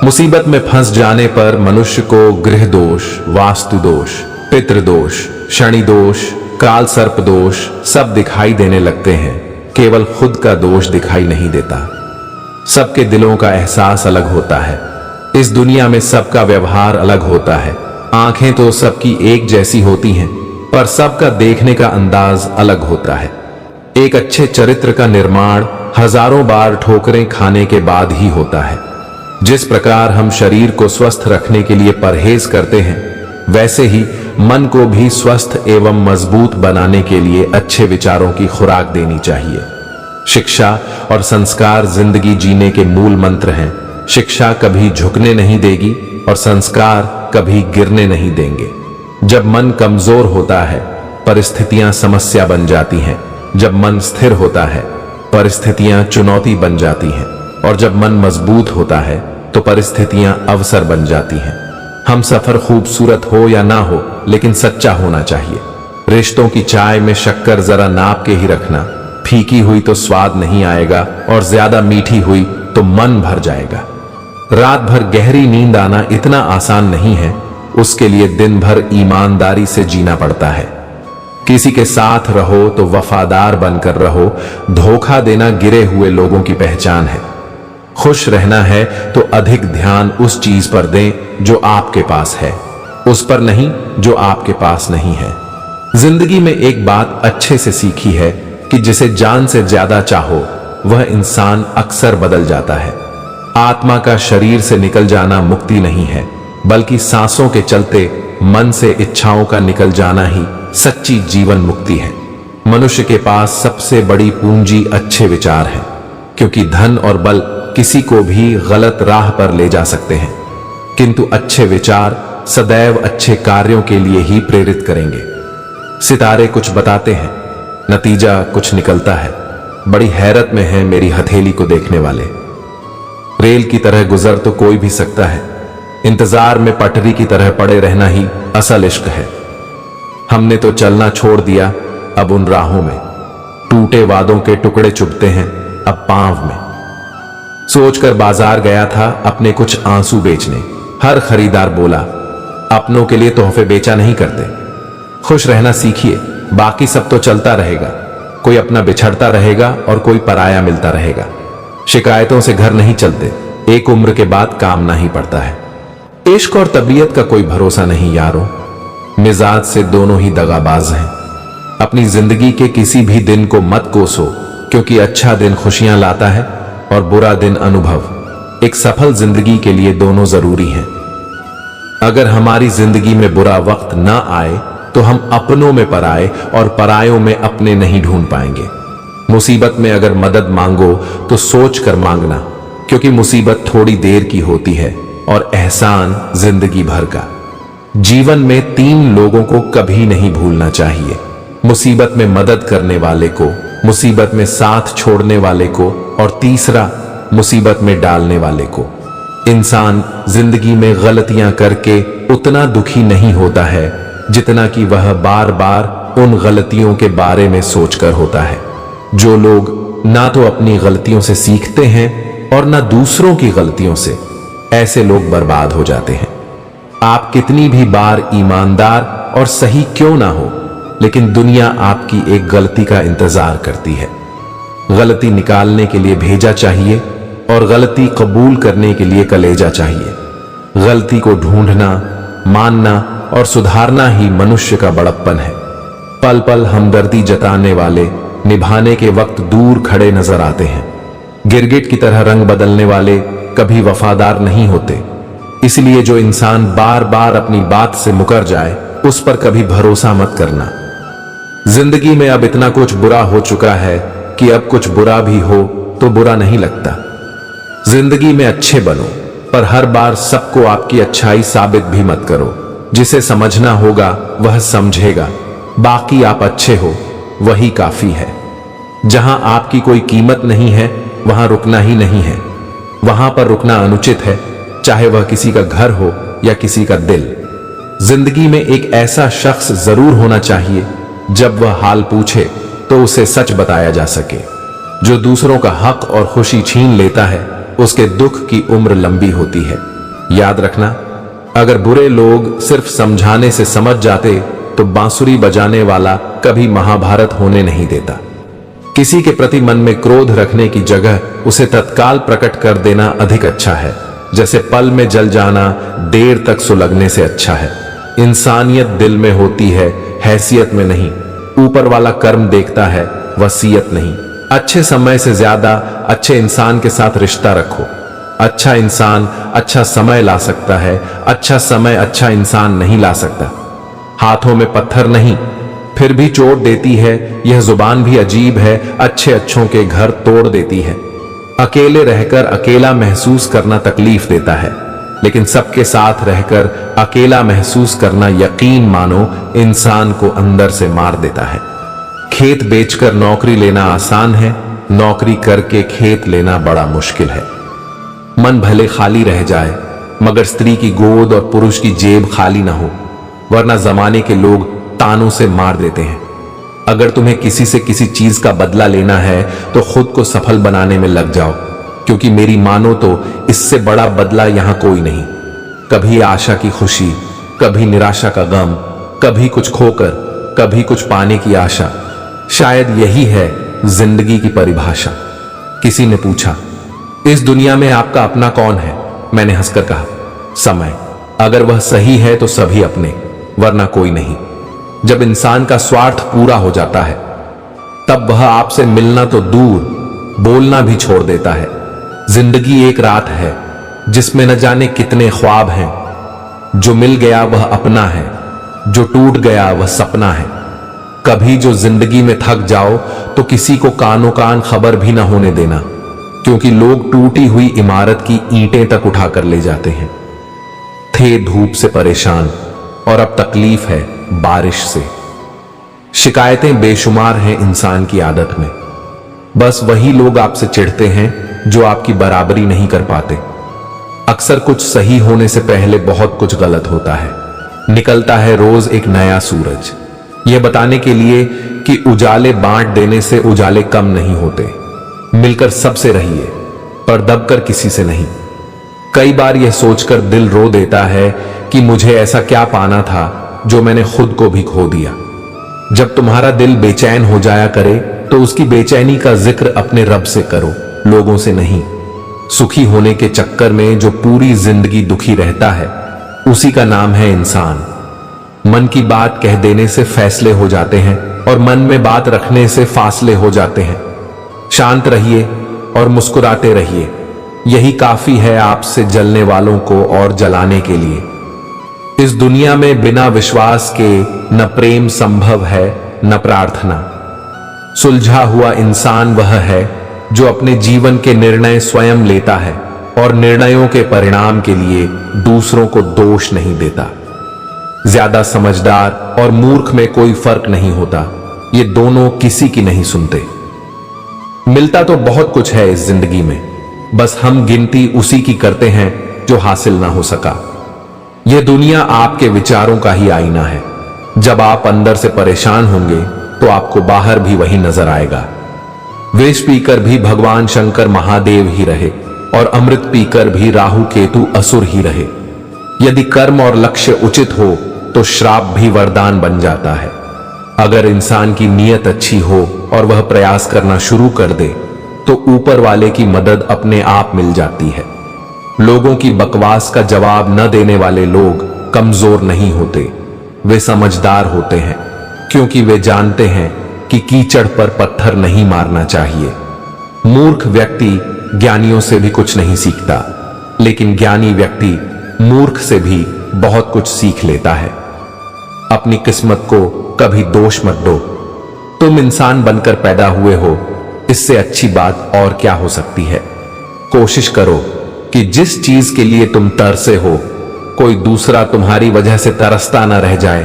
मुसीबत में फंस जाने पर मनुष्य को गृह दोष, वास्तु दोष, पितृदोष, शनि दोष, काल सर्प दोष सब दिखाई देने लगते हैं, केवल खुद का दोष दिखाई नहीं देता। सबके दिलों का एहसास अलग होता है। इस दुनिया में सबका व्यवहार अलग होता है। आंखें तो सबकी एक जैसी होती हैं, पर सबका देखने का अंदाज अलग होता है। एक अच्छे चरित्र का निर्माण हजारों बार ठोकरें खाने के बाद ही होता है। जिस प्रकार हम शरीर को स्वस्थ रखने के लिए परहेज करते हैं, वैसे ही मन को भी स्वस्थ एवं मजबूत बनाने के लिए अच्छे विचारों की खुराक देनी चाहिए। शिक्षा और संस्कार जिंदगी जीने के मूल मंत्र हैं। शिक्षा कभी झुकने नहीं देगी और संस्कार कभी गिरने नहीं देंगे। जब मन कमजोर होता है, परिस्थितियां समस्या बन जाती हैं। जब मन स्थिर होता है, परिस्थितियां चुनौती बन जाती हैं। और जब मन मजबूत होता है तो परिस्थितियां अवसर बन जाती हैं। हम सफर खूबसूरत हो या ना हो, लेकिन सच्चा होना चाहिए। रिश्तों की चाय में शक्कर जरा नाप के ही रखना। फीकी हुई तो स्वाद नहीं आएगा और ज्यादा मीठी हुई तो मन भर जाएगा। रात भर गहरी नींद आना इतना आसान नहीं है। उसके लिए दिन भर ईमानदारी से जीना पड़ता है। किसी के साथ रहो तो वफादार बनकर रहो। धोखा देना गिरे हुए लोगों की पहचान है। खुश रहना है तो अधिक ध्यान उस चीज पर दें जो आपके पास है, उस पर नहीं जो आपके पास नहीं है। जिंदगी में एक बात अच्छे से सीखी है कि जिसे जान से ज्यादा चाहो, वह इंसान अक्सर बदल जाता है। आत्मा का शरीर से निकल जाना मुक्ति नहीं है, बल्कि सांसों के चलते मन से इच्छाओं का निकल जाना ही सच्ची जीवन मुक्ति है। मनुष्य के पास सबसे बड़ी पूंजी अच्छे विचार है, क्योंकि धन और बल किसी को भी गलत राह पर ले जा सकते हैं, किंतु अच्छे विचार सदैव अच्छे कार्यों के लिए ही प्रेरित करेंगे। सितारे कुछ बताते हैं, नतीजा कुछ निकलता है। बड़ी हैरत में है मेरी हथेली को देखने वाले। रेल की तरह गुजर तो कोई भी सकता है, इंतजार में पटरी की तरह पड़े रहना ही असल इश्क है। हमने तो चलना छोड़ दिया अब उन राहों में। टूटे वादों के टुकड़े चुभते हैं अब पांव में। सोचकर बाजार गया था अपने कुछ आंसू बेचने। हर खरीदार बोला, अपनों के लिए तोहफे बेचा नहीं करते। खुश रहना सीखिए, बाकी सब तो चलता रहेगा। कोई अपना बिछड़ता रहेगा और कोई पराया मिलता रहेगा। शिकायतों से घर नहीं चलते, एक उम्र के बाद काम नहीं पड़ता है। इश्क और तबीयत का कोई भरोसा नहीं यारों, मिजाज से दोनों ही दगाबाज हैं। अपनी जिंदगी के किसी भी दिन को मत कोसो, क्योंकि अच्छा दिन खुशियां लाता है और बुरा दिन अनुभव। एक सफल जिंदगी के लिए दोनों जरूरी हैं। अगर हमारी जिंदगी में बुरा वक्त ना आए तो हम अपनों में पराए और परायों में अपने नहीं ढूंढ पाएंगे। मुसीबत में अगर मदद मांगो तो सोच कर मांगना, क्योंकि मुसीबत थोड़ी देर की होती है और एहसान जिंदगी भर का। जीवन में 3 लोगों को कभी नहीं भूलना चाहिए, मुसीबत में मदद करने वाले को, मुसीबत में साथ छोड़ने वाले को, और तीसरा मुसीबत में डालने वाले को। इंसान जिंदगी में गलतियां करके उतना दुखी नहीं होता है जितना कि वह बार बार उन गलतियों के बारे में सोचकर होता है। जो लोग ना तो अपनी गलतियों से सीखते हैं और ना दूसरों की गलतियों से, ऐसे लोग बर्बाद हो जाते हैं। आप कितनी भी बार ईमानदार और सही क्यों ना हो, लेकिन दुनिया आपकी एक गलती का इंतजार करती है। गलती निकालने के लिए भेजा चाहिए और गलती कबूल करने के लिए कलेजा चाहिए। गलती को ढूंढना, मानना और सुधारना ही मनुष्य का बड़प्पन है। पल पल हमदर्दी जताने वाले निभाने के वक्त दूर खड़े नजर आते हैं। गिरगिट की तरह रंग बदलने वाले कभी वफादार नहीं होते। इसलिए जो इंसान बार बार अपनी बात से मुकर जाए, उस पर कभी भरोसा मत करना। जिंदगी में अब इतना कुछ बुरा हो चुका है कि अब कुछ बुरा भी हो तो बुरा नहीं लगता। जिंदगी में अच्छे बनो, पर हर बार सबको आपकी अच्छाई साबित भी मत करो। जिसे समझना होगा वह समझेगा, बाकी आप अच्छे हो वही काफी है। जहां आपकी कोई कीमत नहीं है वहां रुकना ही नहीं है। वहां पर रुकना अनुचित है, चाहे वह किसी का घर हो या किसी का दिल। जिंदगी में एक ऐसा शख्स जरूर होना चाहिए, जब वह हाल पूछे तो उसे सच बताया जा सके। जो दूसरों का हक और खुशी छीन लेता है उसके दुख की उम्र लंबी होती है। याद रखना, अगर बुरे लोग सिर्फ समझाने से समझ जाते तो बांसुरी बजाने वाला कभी महाभारत होने नहीं देता। किसी के प्रति मन में क्रोध रखने की जगह उसे तत्काल प्रकट कर देना अधिक अच्छा है। जैसे पल में जल जाना देर तक सुलगने से अच्छा है। इंसानियत दिल में होती है, हैसियत में नहीं। ऊपर वाला कर्म देखता है, वसीयत नहीं। अच्छे समय से ज्यादा अच्छे इंसान के साथ रिश्ता रखो। अच्छा इंसान अच्छा समय ला सकता है, अच्छा समय अच्छा इंसान नहीं ला सकता। हाथों में पत्थर नहीं, फिर भी चोट देती है। यह जुबान भी अजीब है, अच्छे अच्छों के घर तोड़ देती है। अकेले रहकर अकेला महसूस करना तकलीफ देता है, लेकिन सबके साथ रहकर अकेला महसूस करना यकीन मानो इंसान को अंदर से मार देता है। खेत बेचकर नौकरी लेना आसान है, नौकरी करके खेत लेना बड़ा मुश्किल है। मन भले खाली रह जाए, मगर स्त्री की गोद और पुरुष की जेब खाली ना हो, वरना जमाने के लोग तानों से मार देते हैं। अगर तुम्हें किसी से किसी चीज का बदला लेना है तो खुद को सफल बनाने में लग जाओ, क्योंकि मेरी मानो तो इससे बड़ा बदला यहां कोई नहीं। कभी आशा की खुशी, कभी निराशा का गम, कभी कुछ खोकर कभी कुछ पाने की आशा। शायद यही है जिंदगी की परिभाषा। किसी ने पूछा, इस दुनिया में आपका अपना कौन है? मैंने हंसकर कहा, समय। अगर वह सही है तो सभी अपने, वरना कोई नहीं। जब इंसान का स्वार्थ पूरा हो जाता है तब वह आपसे मिलना तो दूर, बोलना भी छोड़ देता है। जिंदगी एक रात है जिसमें न जाने कितने ख्वाब हैं। जो मिल गया वह अपना है, जो टूट गया वह सपना है। कभी जो जिंदगी में थक जाओ तो किसी को कानो कान खबर भी ना होने देना, क्योंकि लोग टूटी हुई इमारत की ईंटें तक उठाकर ले जाते हैं। थे धूप से परेशान और अब तकलीफ है बारिश से। शिकायतें बेशुमार हैं इंसान की आदत में। बस वही लोग आपसे चिढ़ते हैं जो आपकी बराबरी नहीं कर पाते। अक्सर कुछ सही होने से पहले बहुत कुछ गलत होता है। निकलता है रोज एक नया सूरज, यह बताने के लिए कि उजाले बांट देने से उजाले कम नहीं होते। मिलकर सबसे रहिए, पर दबकर किसी से नहीं। कई बार यह सोचकर दिल रो देता है कि मुझे ऐसा क्या पाना था जो मैंने खुद को भी खो दिया। जब तुम्हारा दिल बेचैन हो जाया करे तो उसकी बेचैनी का जिक्र अपने रब से करो, लोगों से नहीं। सुखी होने के चक्कर में जो पूरी जिंदगी दुखी रहता है उसी का नाम है इंसान। मन की बात कह देने से फैसले हो जाते हैं और मन में बात रखने से फासले हो जाते हैं। शांत रहिए और मुस्कुराते रहिए, यही काफी है आपसे जलने वालों को और जलाने के लिए। इस दुनिया में बिना विश्वास के न प्रेम संभव है न प्रार्थना। सुलझा हुआ इंसान वह है जो अपने जीवन के निर्णय स्वयं लेता है और निर्णयों के परिणाम के लिए दूसरों को दोष नहीं देता। ज्यादा समझदार और मूर्ख में कोई फर्क नहीं होता, ये दोनों किसी की नहीं सुनते। मिलता तो बहुत कुछ है इस जिंदगी में, बस हम गिनती उसी की करते हैं जो हासिल ना हो सका। यह दुनिया आपके विचारों का ही आईना है। जब आप अंदर से परेशान होंगे तो आपको बाहर भी वही नजर आएगा। विष पीकर भी भगवान शंकर महादेव ही रहे और अमृत पीकर भी राहु केतु असुर ही रहे। यदि कर्म और लक्ष्य उचित हो तो श्राप भी वरदान बन जाता है। अगर इंसान की नीयत अच्छी हो और वह प्रयास करना शुरू कर दे तो ऊपर वाले की मदद अपने आप मिल जाती है। लोगों की बकवास का जवाब न देने वाले लोग कमजोर नहीं होते, वे समझदार होते हैं, क्योंकि वे जानते हैं कि कीचड़ पर पत्थर नहीं मारना चाहिए। मूर्ख व्यक्ति ज्ञानियों से भी कुछ नहीं सीखता, लेकिन ज्ञानी व्यक्ति मूर्ख से भी बहुत कुछ सीख लेता है। अपनी किस्मत को कभी दोष मत दो। तुम इंसान बनकर पैदा हुए हो, इससे अच्छी बात और क्या हो सकती है। कोशिश करो कि जिस चीज के लिए तुम तरसे हो कोई दूसरा तुम्हारी वजह से तरसता ना रह जाए।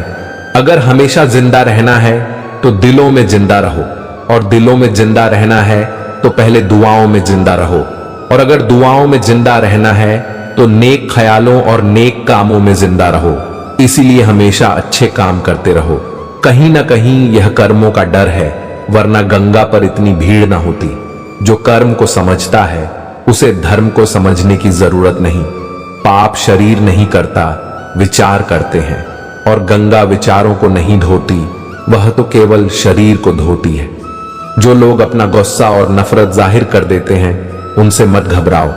अगर हमेशा जिंदा रहना है तो दिलों में जिंदा रहो, और दिलों में जिंदा रहना है तो पहले दुआओं में जिंदा रहो, और अगर दुआओं में जिंदा रहना है तो नेक ख्यालों और नेक कामों में जिंदा रहो। इसीलिए हमेशा अच्छे काम करते रहो। कहीं ना कहीं यह कर्मों का डर है, वरना गंगा पर इतनी भीड़ ना होती। जो कर्म को समझता है उसे धर्म को समझने की जरूरत नहीं। पाप शरीर नहीं करता, विचार करते हैं, और गंगा विचारों को नहीं धोती, वह तो केवल शरीर को धोती है। जो लोग अपना गुस्सा और नफरत जाहिर कर देते हैं, उनसे मत घबराओ।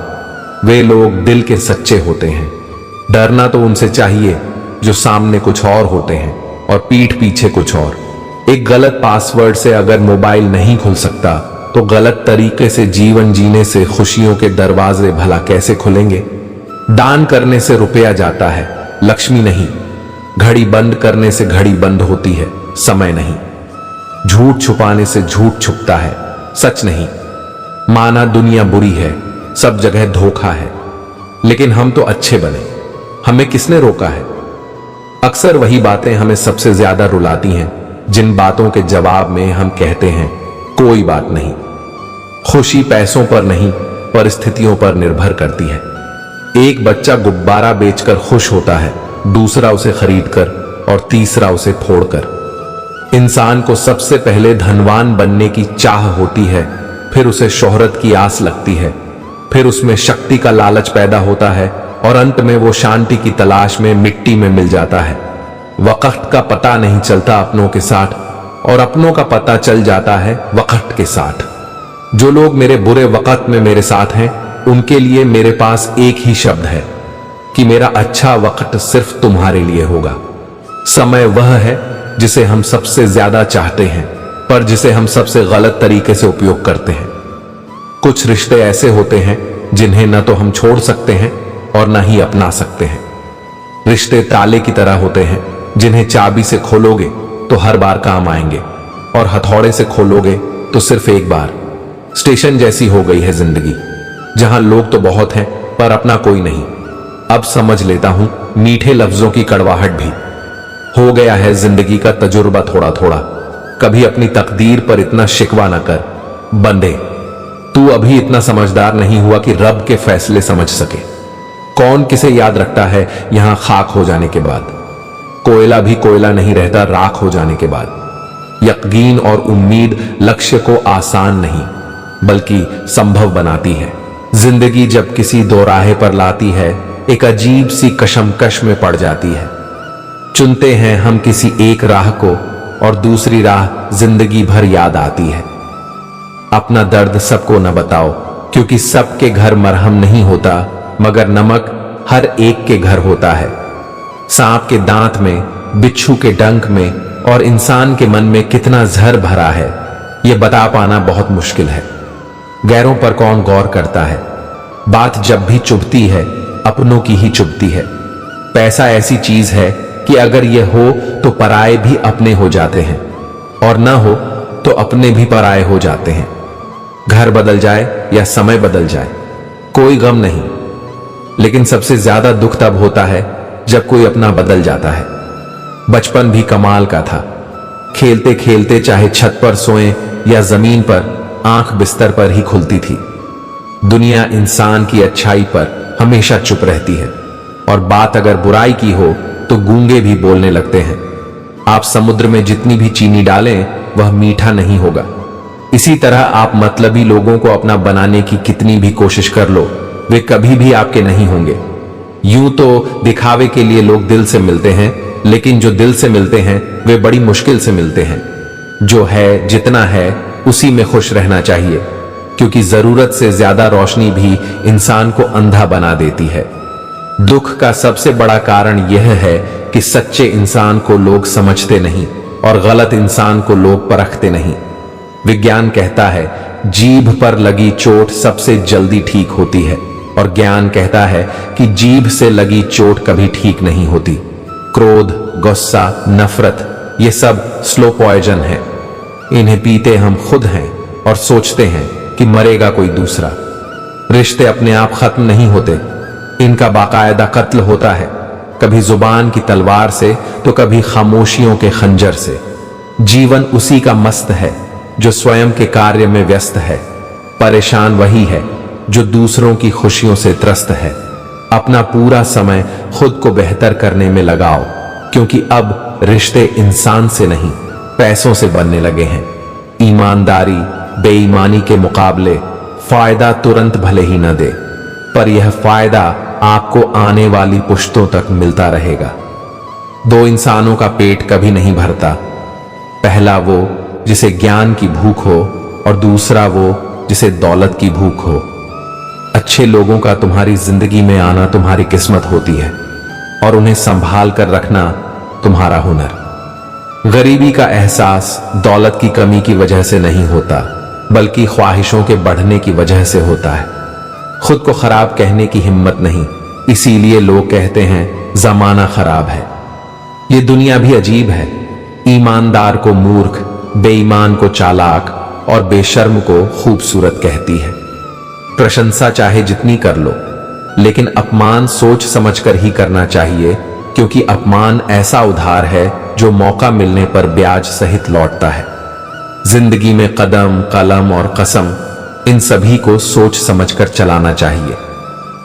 वे लोग दिल के सच्चे होते हैं। डरना तो उनसे चाहिए जो सामने कुछ और होते हैं और पीठ पीछे कुछ और। एक गलत पासवर्ड से अगर मोबाइल नहीं खुल सकता, तो गलत तरीके से जीवन जीने से खुशियों के दरवाजे भला कैसे खुलेंगे। दान करने से रुपया जाता है, लक्ष्मी नहीं। घड़ी बंद करने से घड़ी बंद होती है, समय नहीं। झूठ छुपाने से झूठ छुपता है, सच नहीं। माना दुनिया बुरी है, सब जगह धोखा है, लेकिन हम तो अच्छे बने, हमें किसने रोका है। अक्सर वही बातें हमें सबसे ज्यादा रुलाती हैं, जिन बातों के जवाब में हम कहते हैं कोई बात नहीं। खुशी पैसों पर नहीं, परिस्थितियों पर निर्भर करती है। एक बच्चा गुब्बारा बेचकर खुश होता है, दूसरा उसे खरीदकर और तीसरा उसे फोड़कर। इंसान को सबसे पहले धनवान बनने की चाह होती है, फिर उसे शोहरत की आस लगती है, फिर उसमें शक्ति का लालच पैदा होता है, और अंत में वो शांति की तलाश में मिट्टी में मिल जाता है। वक्त का पता नहीं चलता अपनों के साथ, और अपनों का पता चल जाता है वक्त के साथ। जो लोग मेरे बुरे वक्त में मेरे साथ हैं, उनके लिए मेरे पास एक ही शब्द है कि मेरा अच्छा वक्त सिर्फ तुम्हारे लिए होगा। समय वह है जिसे हम सबसे ज्यादा चाहते हैं, पर जिसे हम सबसे गलत तरीके से उपयोग करते हैं। कुछ रिश्ते ऐसे होते हैं जिन्हें न तो हम छोड़ सकते हैं और न ही अपना सकते हैं। रिश्ते ताले की तरह होते हैं, जिन्हें चाबी से खोलोगे तो हर बार काम आएंगे, और हथौड़े से खोलोगे तो सिर्फ एक बार। स्टेशन जैसी हो गई है जिंदगी, जहां लोग तो बहुत हैं पर अपना कोई नहीं। अब समझ लेता हूं मीठे लफ्जों की कड़वाहट भी। हो गया है जिंदगी का तजुर्बा थोड़ा थोड़ा। कभी अपनी तकदीर पर इतना शिकवा न कर बंदे, तू अभी इतना समझदार नहीं हुआ कि रब के फैसले समझ सके। कौन किसे याद रखता है यहां खाक हो जाने के बाद। कोयला भी कोयला नहीं रहता राख हो जाने के बाद। यकीन और उम्मीद लक्ष्य को आसान नहीं बल्कि संभव बनाती है। जिंदगी जब किसी दोराहे पर लाती है, एक अजीब सी कशमकश में पड़ जाती है। चुनते हैं हम किसी एक राह को, और दूसरी राह जिंदगी भर याद आती है। अपना दर्द सबको न बताओ, क्योंकि सबके घर मरहम नहीं होता, मगर नमक हर एक के घर होता है। सांप के दांत में, बिच्छू के डंक में और इंसान के मन में कितना जहर भरा है, यह बता पाना बहुत मुश्किल है। गैरों पर कौन गौर करता है। बात जब भी चुभती है, अपनों की ही चुभती है। पैसा ऐसी चीज है कि अगर यह हो तो पराये भी अपने हो जाते हैं, और ना हो तो अपने भी पराये हो जाते हैं। घर बदल जाए या समय बदल जाए, कोई गम नहीं, लेकिन सबसे ज्यादा दुख तब होता है जब कोई अपना बदल जाता है। बचपन भी कमाल का था। खेलते खेलते चाहे छत पर सोएं या जमीन पर, आंख बिस्तर पर ही खुलती थी। दुनिया इंसान की अच्छाई पर हमेशा चुप रहती है, और बात अगर बुराई की हो तो गूंगे भी बोलने लगते हैं। आप समुद्र में जितनी भी चीनी डालें, वह मीठा नहीं होगा। इसी तरह आप मतलबी लोगों को अपना बनाने की कितनी भी कोशिश कर लो, वे कभी भी आपके नहीं होंगे। यूं तो दिखावे के लिए लोग दिल से मिलते हैं, लेकिन जो दिल से मिलते हैं वे बड़ी मुश्किल से मिलते हैं। जो है, जितना है, उसी में खुश रहना चाहिए, क्योंकि जरूरत से ज्यादा रोशनी भी इंसान को अंधा बना देती है। दुख का सबसे बड़ा कारण यह है कि सच्चे इंसान को लोग समझते नहीं और गलत इंसान को लोग परखते नहीं। विज्ञान कहता है जीभ पर लगी चोट सबसे जल्दी ठीक होती है, और ज्ञान कहता है कि जीभ से लगी चोट कभी ठीक नहीं होती। क्रोध, गुस्सा, नफरत, ये सब स्लो पॉइजन है। इन्हें पीते हम खुद हैं और सोचते हैं कि मरेगा कोई दूसरा। रिश्ते अपने आप खत्म नहीं होते, इनका बाकायदा कत्ल होता है, कभी जुबान की तलवार से तो कभी खामोशियों के खंजर से। जीवन उसी का मस्त है जो स्वयं के कार्य में व्यस्त है। परेशान वही है जो दूसरों की खुशियों से त्रस्त है। अपना पूरा समय खुद को बेहतर करने में लगाओ, क्योंकि अब रिश्ते इंसान से नहीं पैसों से बनने लगे हैं। ईमानदारी बेईमानी के मुकाबले फायदा तुरंत भले ही न दे, पर यह फायदा आपको आने वाली पुश्तों तक मिलता रहेगा। दो इंसानों का पेट कभी नहीं भरता, पहला वो जिसे ज्ञान की भूख हो और दूसरा वो जिसे दौलत की भूख हो। अच्छे लोगों का तुम्हारी जिंदगी में आना तुम्हारी किस्मत होती है और उन्हें संभाल कर रखना तुम्हारा हुनर। गरीबी का एहसास दौलत की कमी की वजह से नहीं होता, बल्कि ख्वाहिशों के बढ़ने की वजह से होता है। खुद को खराब कहने की हिम्मत नहीं, इसीलिए लोग कहते हैं जमाना खराब है। ये दुनिया भी अजीब है, ईमानदार को मूर्ख, बेईमान को चालाक और बेशर्म को खूबसूरत कहती है। प्रशंसा चाहे जितनी कर लो, लेकिन अपमान सोच समझकर ही करना चाहिए, क्योंकि अपमान ऐसा उधार है जो मौका मिलने पर ब्याज सहित लौटता है। जिंदगी में कदम, कलम और कसम, इन सभी को सोच समझकर चलाना चाहिए।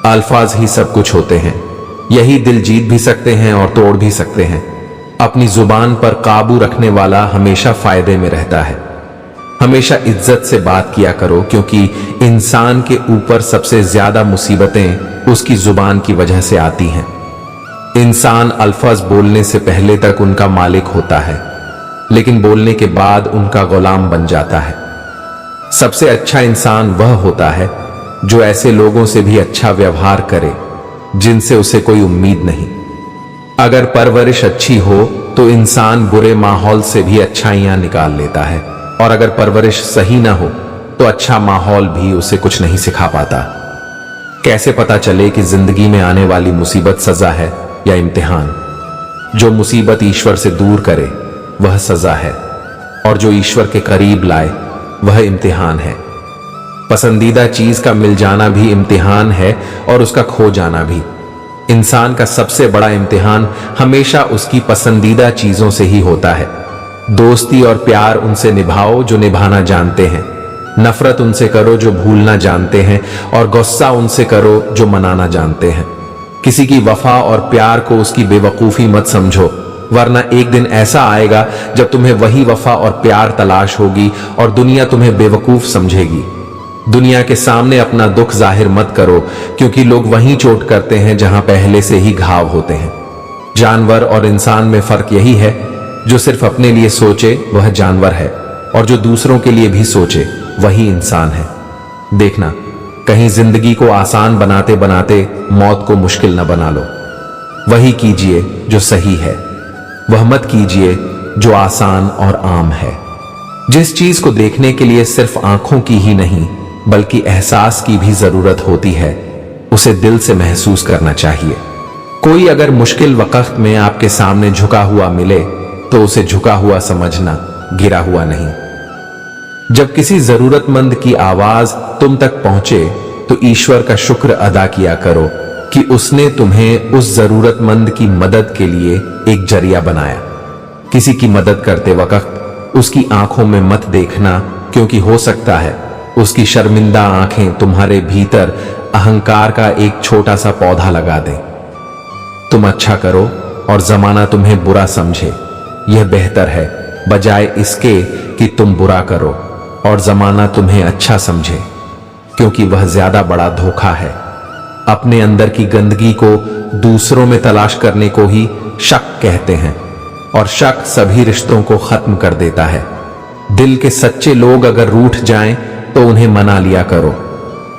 अल्फाज ही सब कुछ होते हैं, यही दिल जीत भी सकते हैं और तोड़ भी सकते हैं। अपनी जुबान पर काबू रखने वाला हमेशा फायदे में रहता है। हमेशा इज्जत से बात किया करो, क्योंकि इंसान के ऊपर सबसे ज्यादा मुसीबतें उसकी जुबान की वजह से आती हैं। इंसान अल्फाज बोलने से पहले तक उनका मालिक होता है, लेकिन बोलने के बाद उनका गुलाम बन जाता है। सबसे अच्छा इंसान वह होता है जो ऐसे लोगों से भी अच्छा व्यवहार करे जिनसे उसे कोई उम्मीद नहीं। अगर परवरिश अच्छी हो तो इंसान बुरे माहौल से भी अच्छाइयां निकाल लेता है, और अगर परवरिश सही ना हो तो अच्छा माहौल भी उसे कुछ नहीं सिखा पाता। कैसे पता चले कि जिंदगी में आने वाली मुसीबत सजा है या इम्तिहान? जो मुसीबत ईश्वर से दूर करे वह सजा है, और जो ईश्वर के करीब लाए वह इम्तिहान है। पसंदीदा चीज का मिल जाना भी इम्तिहान है और उसका खो जाना भी। इंसान का सबसे बड़ा इम्तिहान हमेशा उसकी पसंदीदा चीजों से ही होता है। दोस्ती और प्यार उनसे निभाओ जो निभाना जानते हैं, नफरत उनसे करो जो भूलना जानते हैं, और गुस्सा उनसे करो जो मनाना जानते हैं। किसी की वफा और प्यार को उसकी बेवकूफी मत समझो, वरना एक दिन ऐसा आएगा जब तुम्हें वही वफा और प्यार तलाश होगी और दुनिया तुम्हें बेवकूफ समझेगी। दुनिया के सामने अपना दुख जाहिर मत करो, क्योंकि लोग वहीं चोट करते हैं जहां पहले से ही घाव होते हैं। जानवर और इंसान में फर्क यही है, जो सिर्फ अपने लिए सोचे वह जानवर है, और जो दूसरों के लिए भी सोचे वही इंसान है। देखना, कहीं जिंदगी को आसान बनाते बनाते मौत को मुश्किल न बना लो। वही कीजिए जो सही है, वह मत कीजिए जो आसान और आम है। जिस चीज को देखने के लिए सिर्फ आंखों की ही नहीं बल्कि एहसास की भी जरूरत होती है, उसे दिल से महसूस करना चाहिए। कोई अगर मुश्किल वक्त में आपके सामने झुका हुआ मिले तो उसे झुका हुआ समझना, गिरा हुआ नहीं। जब किसी जरूरतमंद की आवाज तुम तक पहुंचे तो ईश्वर का शुक्र अदा किया करो कि उसने तुम्हें उस जरूरतमंद की मदद के लिए एक जरिया बनाया। किसी की मदद करते वक्त उसकी आंखों में मत देखना, क्योंकि हो सकता है उसकी शर्मिंदा आंखें तुम्हारे भीतर अहंकार का एक छोटा सा पौधा लगा दें। तुम अच्छा करो और जमाना तुम्हें बुरा समझे, यह बेहतर है बजाय इसके कि तुम बुरा करो और जमाना तुम्हें अच्छा समझे, क्योंकि वह ज्यादा बड़ा धोखा है। अपने अंदर की गंदगी को दूसरों में तलाश करने को ही शक कहते हैं, और शक सभी रिश्तों को खत्म कर देता है। दिल के सच्चे लोग अगर रूठ जाएं तो उन्हें मना लिया करो,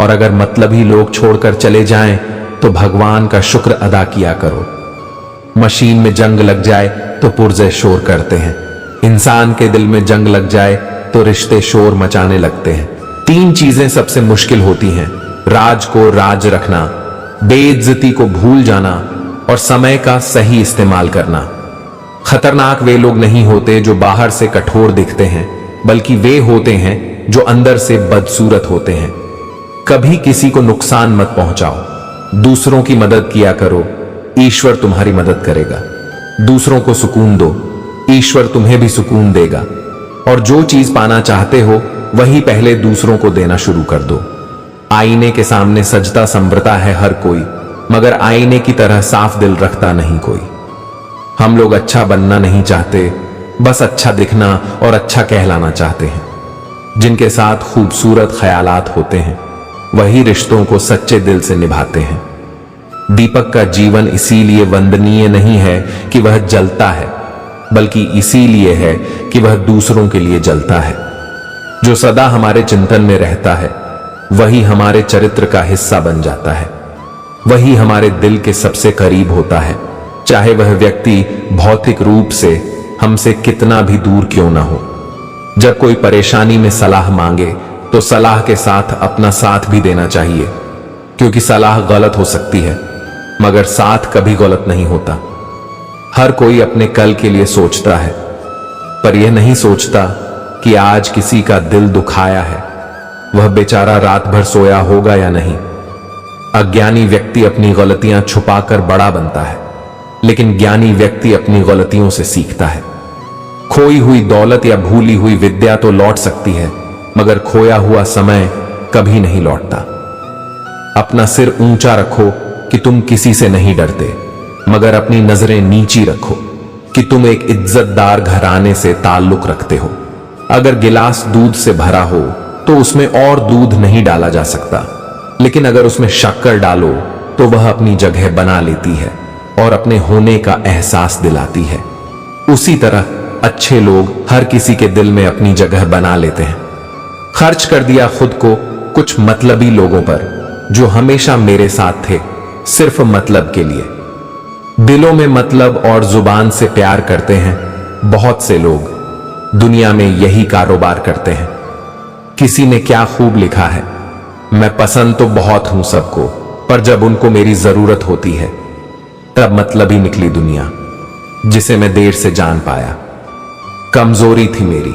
और अगर मतलबी लोग छोड़कर चले जाएं तो भगवान का शुक्र अदा किया करो। मशीन में जंग लग जाए तो पुर्जे शोर करते हैं, इंसान के दिल में जंग लग जाए तो रिश्ते शोर मचाने लगते हैं। 3 चीजें सबसे मुश्किल होती हैं: राज को राज रखना, बेइज्जती को भूल जाना और समय का सही इस्तेमाल करना। खतरनाक वे लोग नहीं होते जो बाहर से कठोर दिखते हैं, बल्कि वे होते हैं जो अंदर से बदसूरत होते हैं। कभी किसी को नुकसान मत पहुंचाओ, दूसरों की मदद किया करो, ईश्वर तुम्हारी मदद करेगा। दूसरों को सुकून दो, ईश्वर तुम्हें भी सुकून देगा। और जो चीज पाना चाहते हो वही पहले दूसरों को देना शुरू कर दो। आईने के सामने सजता संवरता है हर कोई, मगर आईने की तरह साफ दिल रखता नहीं कोई। हम लोग अच्छा बनना नहीं चाहते, बस अच्छा दिखना और अच्छा कहलाना चाहते हैं। जिनके साथ खूबसूरत ख्यालात होते हैं वही रिश्तों को सच्चे दिल से निभाते हैं। दीपक का जीवन इसीलिए वंदनीय नहीं है कि वह जलता है, बल्कि इसीलिए है कि वह दूसरों के लिए जलता है। जो सदा हमारे चिंतन में रहता है वही हमारे चरित्र का हिस्सा बन जाता है, वही हमारे दिल के सबसे करीब होता है, चाहे वह व्यक्ति भौतिक रूप से हमसे कितना भी दूर क्यों ना हो। जब कोई परेशानी में सलाह मांगे तो सलाह के साथ अपना साथ भी देना चाहिए, क्योंकि सलाह गलत हो सकती है मगर साथ कभी गलत नहीं होता। हर कोई अपने कल के लिए सोचता है, पर यह नहीं सोचता कि आज किसी का दिल दुखाया है, वह बेचारा रात भर सोया होगा या नहीं। अज्ञानी व्यक्ति अपनी गलतियां छुपाकर बड़ा बनता है, लेकिन ज्ञानी व्यक्ति अपनी गलतियों से सीखता है। खोई हुई दौलत या भूली हुई विद्या तो लौट सकती है, मगर खोया हुआ समय कभी नहीं लौटता। अपना सिर ऊंचा रखो कि तुम किसी से नहीं डरते, मगर अपनी नजरें नीची रखो कि तुम एक इज्जतदार घराने से ताल्लुक रखते हो। अगर गिलास दूध से भरा हो तो उसमें और दूध नहीं डाला जा सकता, लेकिन अगर उसमें शक्कर डालो तो वह अपनी जगह बना लेती है और अपने होने का एहसास दिलाती है। उसी तरह अच्छे लोग हर किसी के दिल में अपनी जगह बना लेते हैं। खर्च कर दिया खुद को कुछ मतलबी लोगों पर जो हमेशा मेरे साथ थे, सिर्फ मतलब के लिए। दिलों में मतलब और जुबान से प्यार करते हैं बहुत से लोग, दुनिया में यही कारोबार करते हैं। किसी ने क्या खूब लिखा है, मैं पसंद तो बहुत हूं सबको, पर जब उनको मेरी जरूरत होती है तब मतलबी निकली दुनिया, जिसे मैं देर से जान पाया। कमजोरी थी मेरी,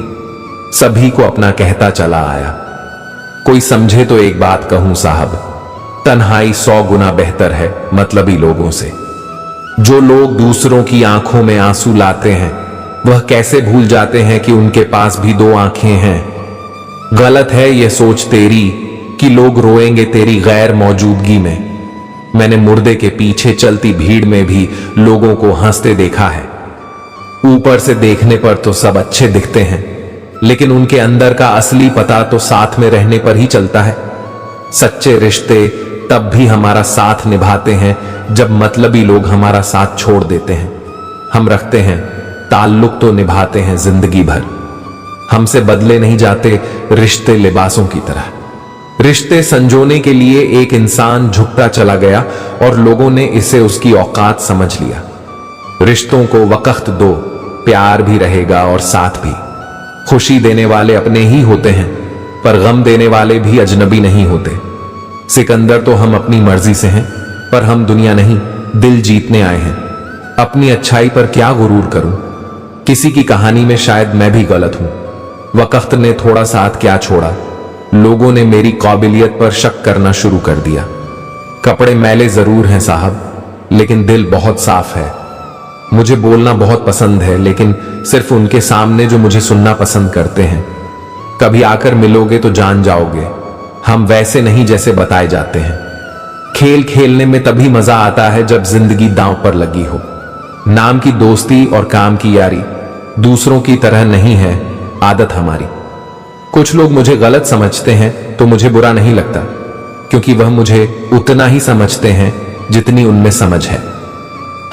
सभी को अपना कहता चला आया। कोई समझे तो एक बात कहूं साहब, तन्हाई 100 गुना बेहतर है मतलबी लोगों से। जो लोग दूसरों की आंखों में आंसू लाते हैं वह कैसे भूल जाते हैं कि उनके पास भी 2 आंखें हैं। गलत है यह सोच तेरी कि लोग रोएंगे तेरी गैर मौजूदगी में। मैंने मुर्दे के पीछे चलती भीड़ में भी लोगों को हंसते देखा है। ऊपर से देखने पर तो सब अच्छे दिखते हैं, लेकिन उनके अंदर का असली पता तो साथ में रहने पर ही चलता है। सच्चे रिश्ते तब भी हमारा साथ निभाते हैं जब मतलबी लोग हमारा साथ छोड़ देते हैं। हम रखते हैं ताल्लुक तो निभाते हैं जिंदगी भर। हमसे बदले नहीं जाते रिश्ते लिबासों की तरह। रिश्ते संजोने के लिए एक इंसान झुकता चला गया और लोगों ने इसे उसकी औकात समझ लिया। रिश्तों को वक्त दो, प्यार भी रहेगा और साथ भी। खुशी देने वाले अपने ही होते हैं, पर गम देने वाले भी अजनबी नहीं होते। सिकंदर तो हम अपनी मर्जी से हैं, पर हम दुनिया नहीं दिल जीतने आए हैं। अपनी अच्छाई पर क्या गुरूर करूं, किसी की कहानी में शायद मैं भी गलत हूं। वक्त ने थोड़ा साथ क्या छोड़ा, लोगों ने मेरी काबिलियत पर शक करना शुरू कर दिया। कपड़े मैले जरूर हैं साहब, लेकिन दिल बहुत साफ है। मुझे बोलना बहुत पसंद है, लेकिन सिर्फ उनके सामने जो मुझे सुनना पसंद करते हैं। कभी आकर मिलोगे तो जान जाओगे, हम वैसे नहीं जैसे बताए जाते हैं। खेल खेलने में तभी मजा आता है जब जिंदगी दांव पर लगी हो। नाम की दोस्ती और काम की यारी दूसरों की तरह नहीं है, आदत हमारी। कुछ लोग मुझे गलत समझते हैं तो मुझे बुरा नहीं लगता, क्योंकि वह मुझे उतना ही समझते हैं जितनी उनमें समझ है।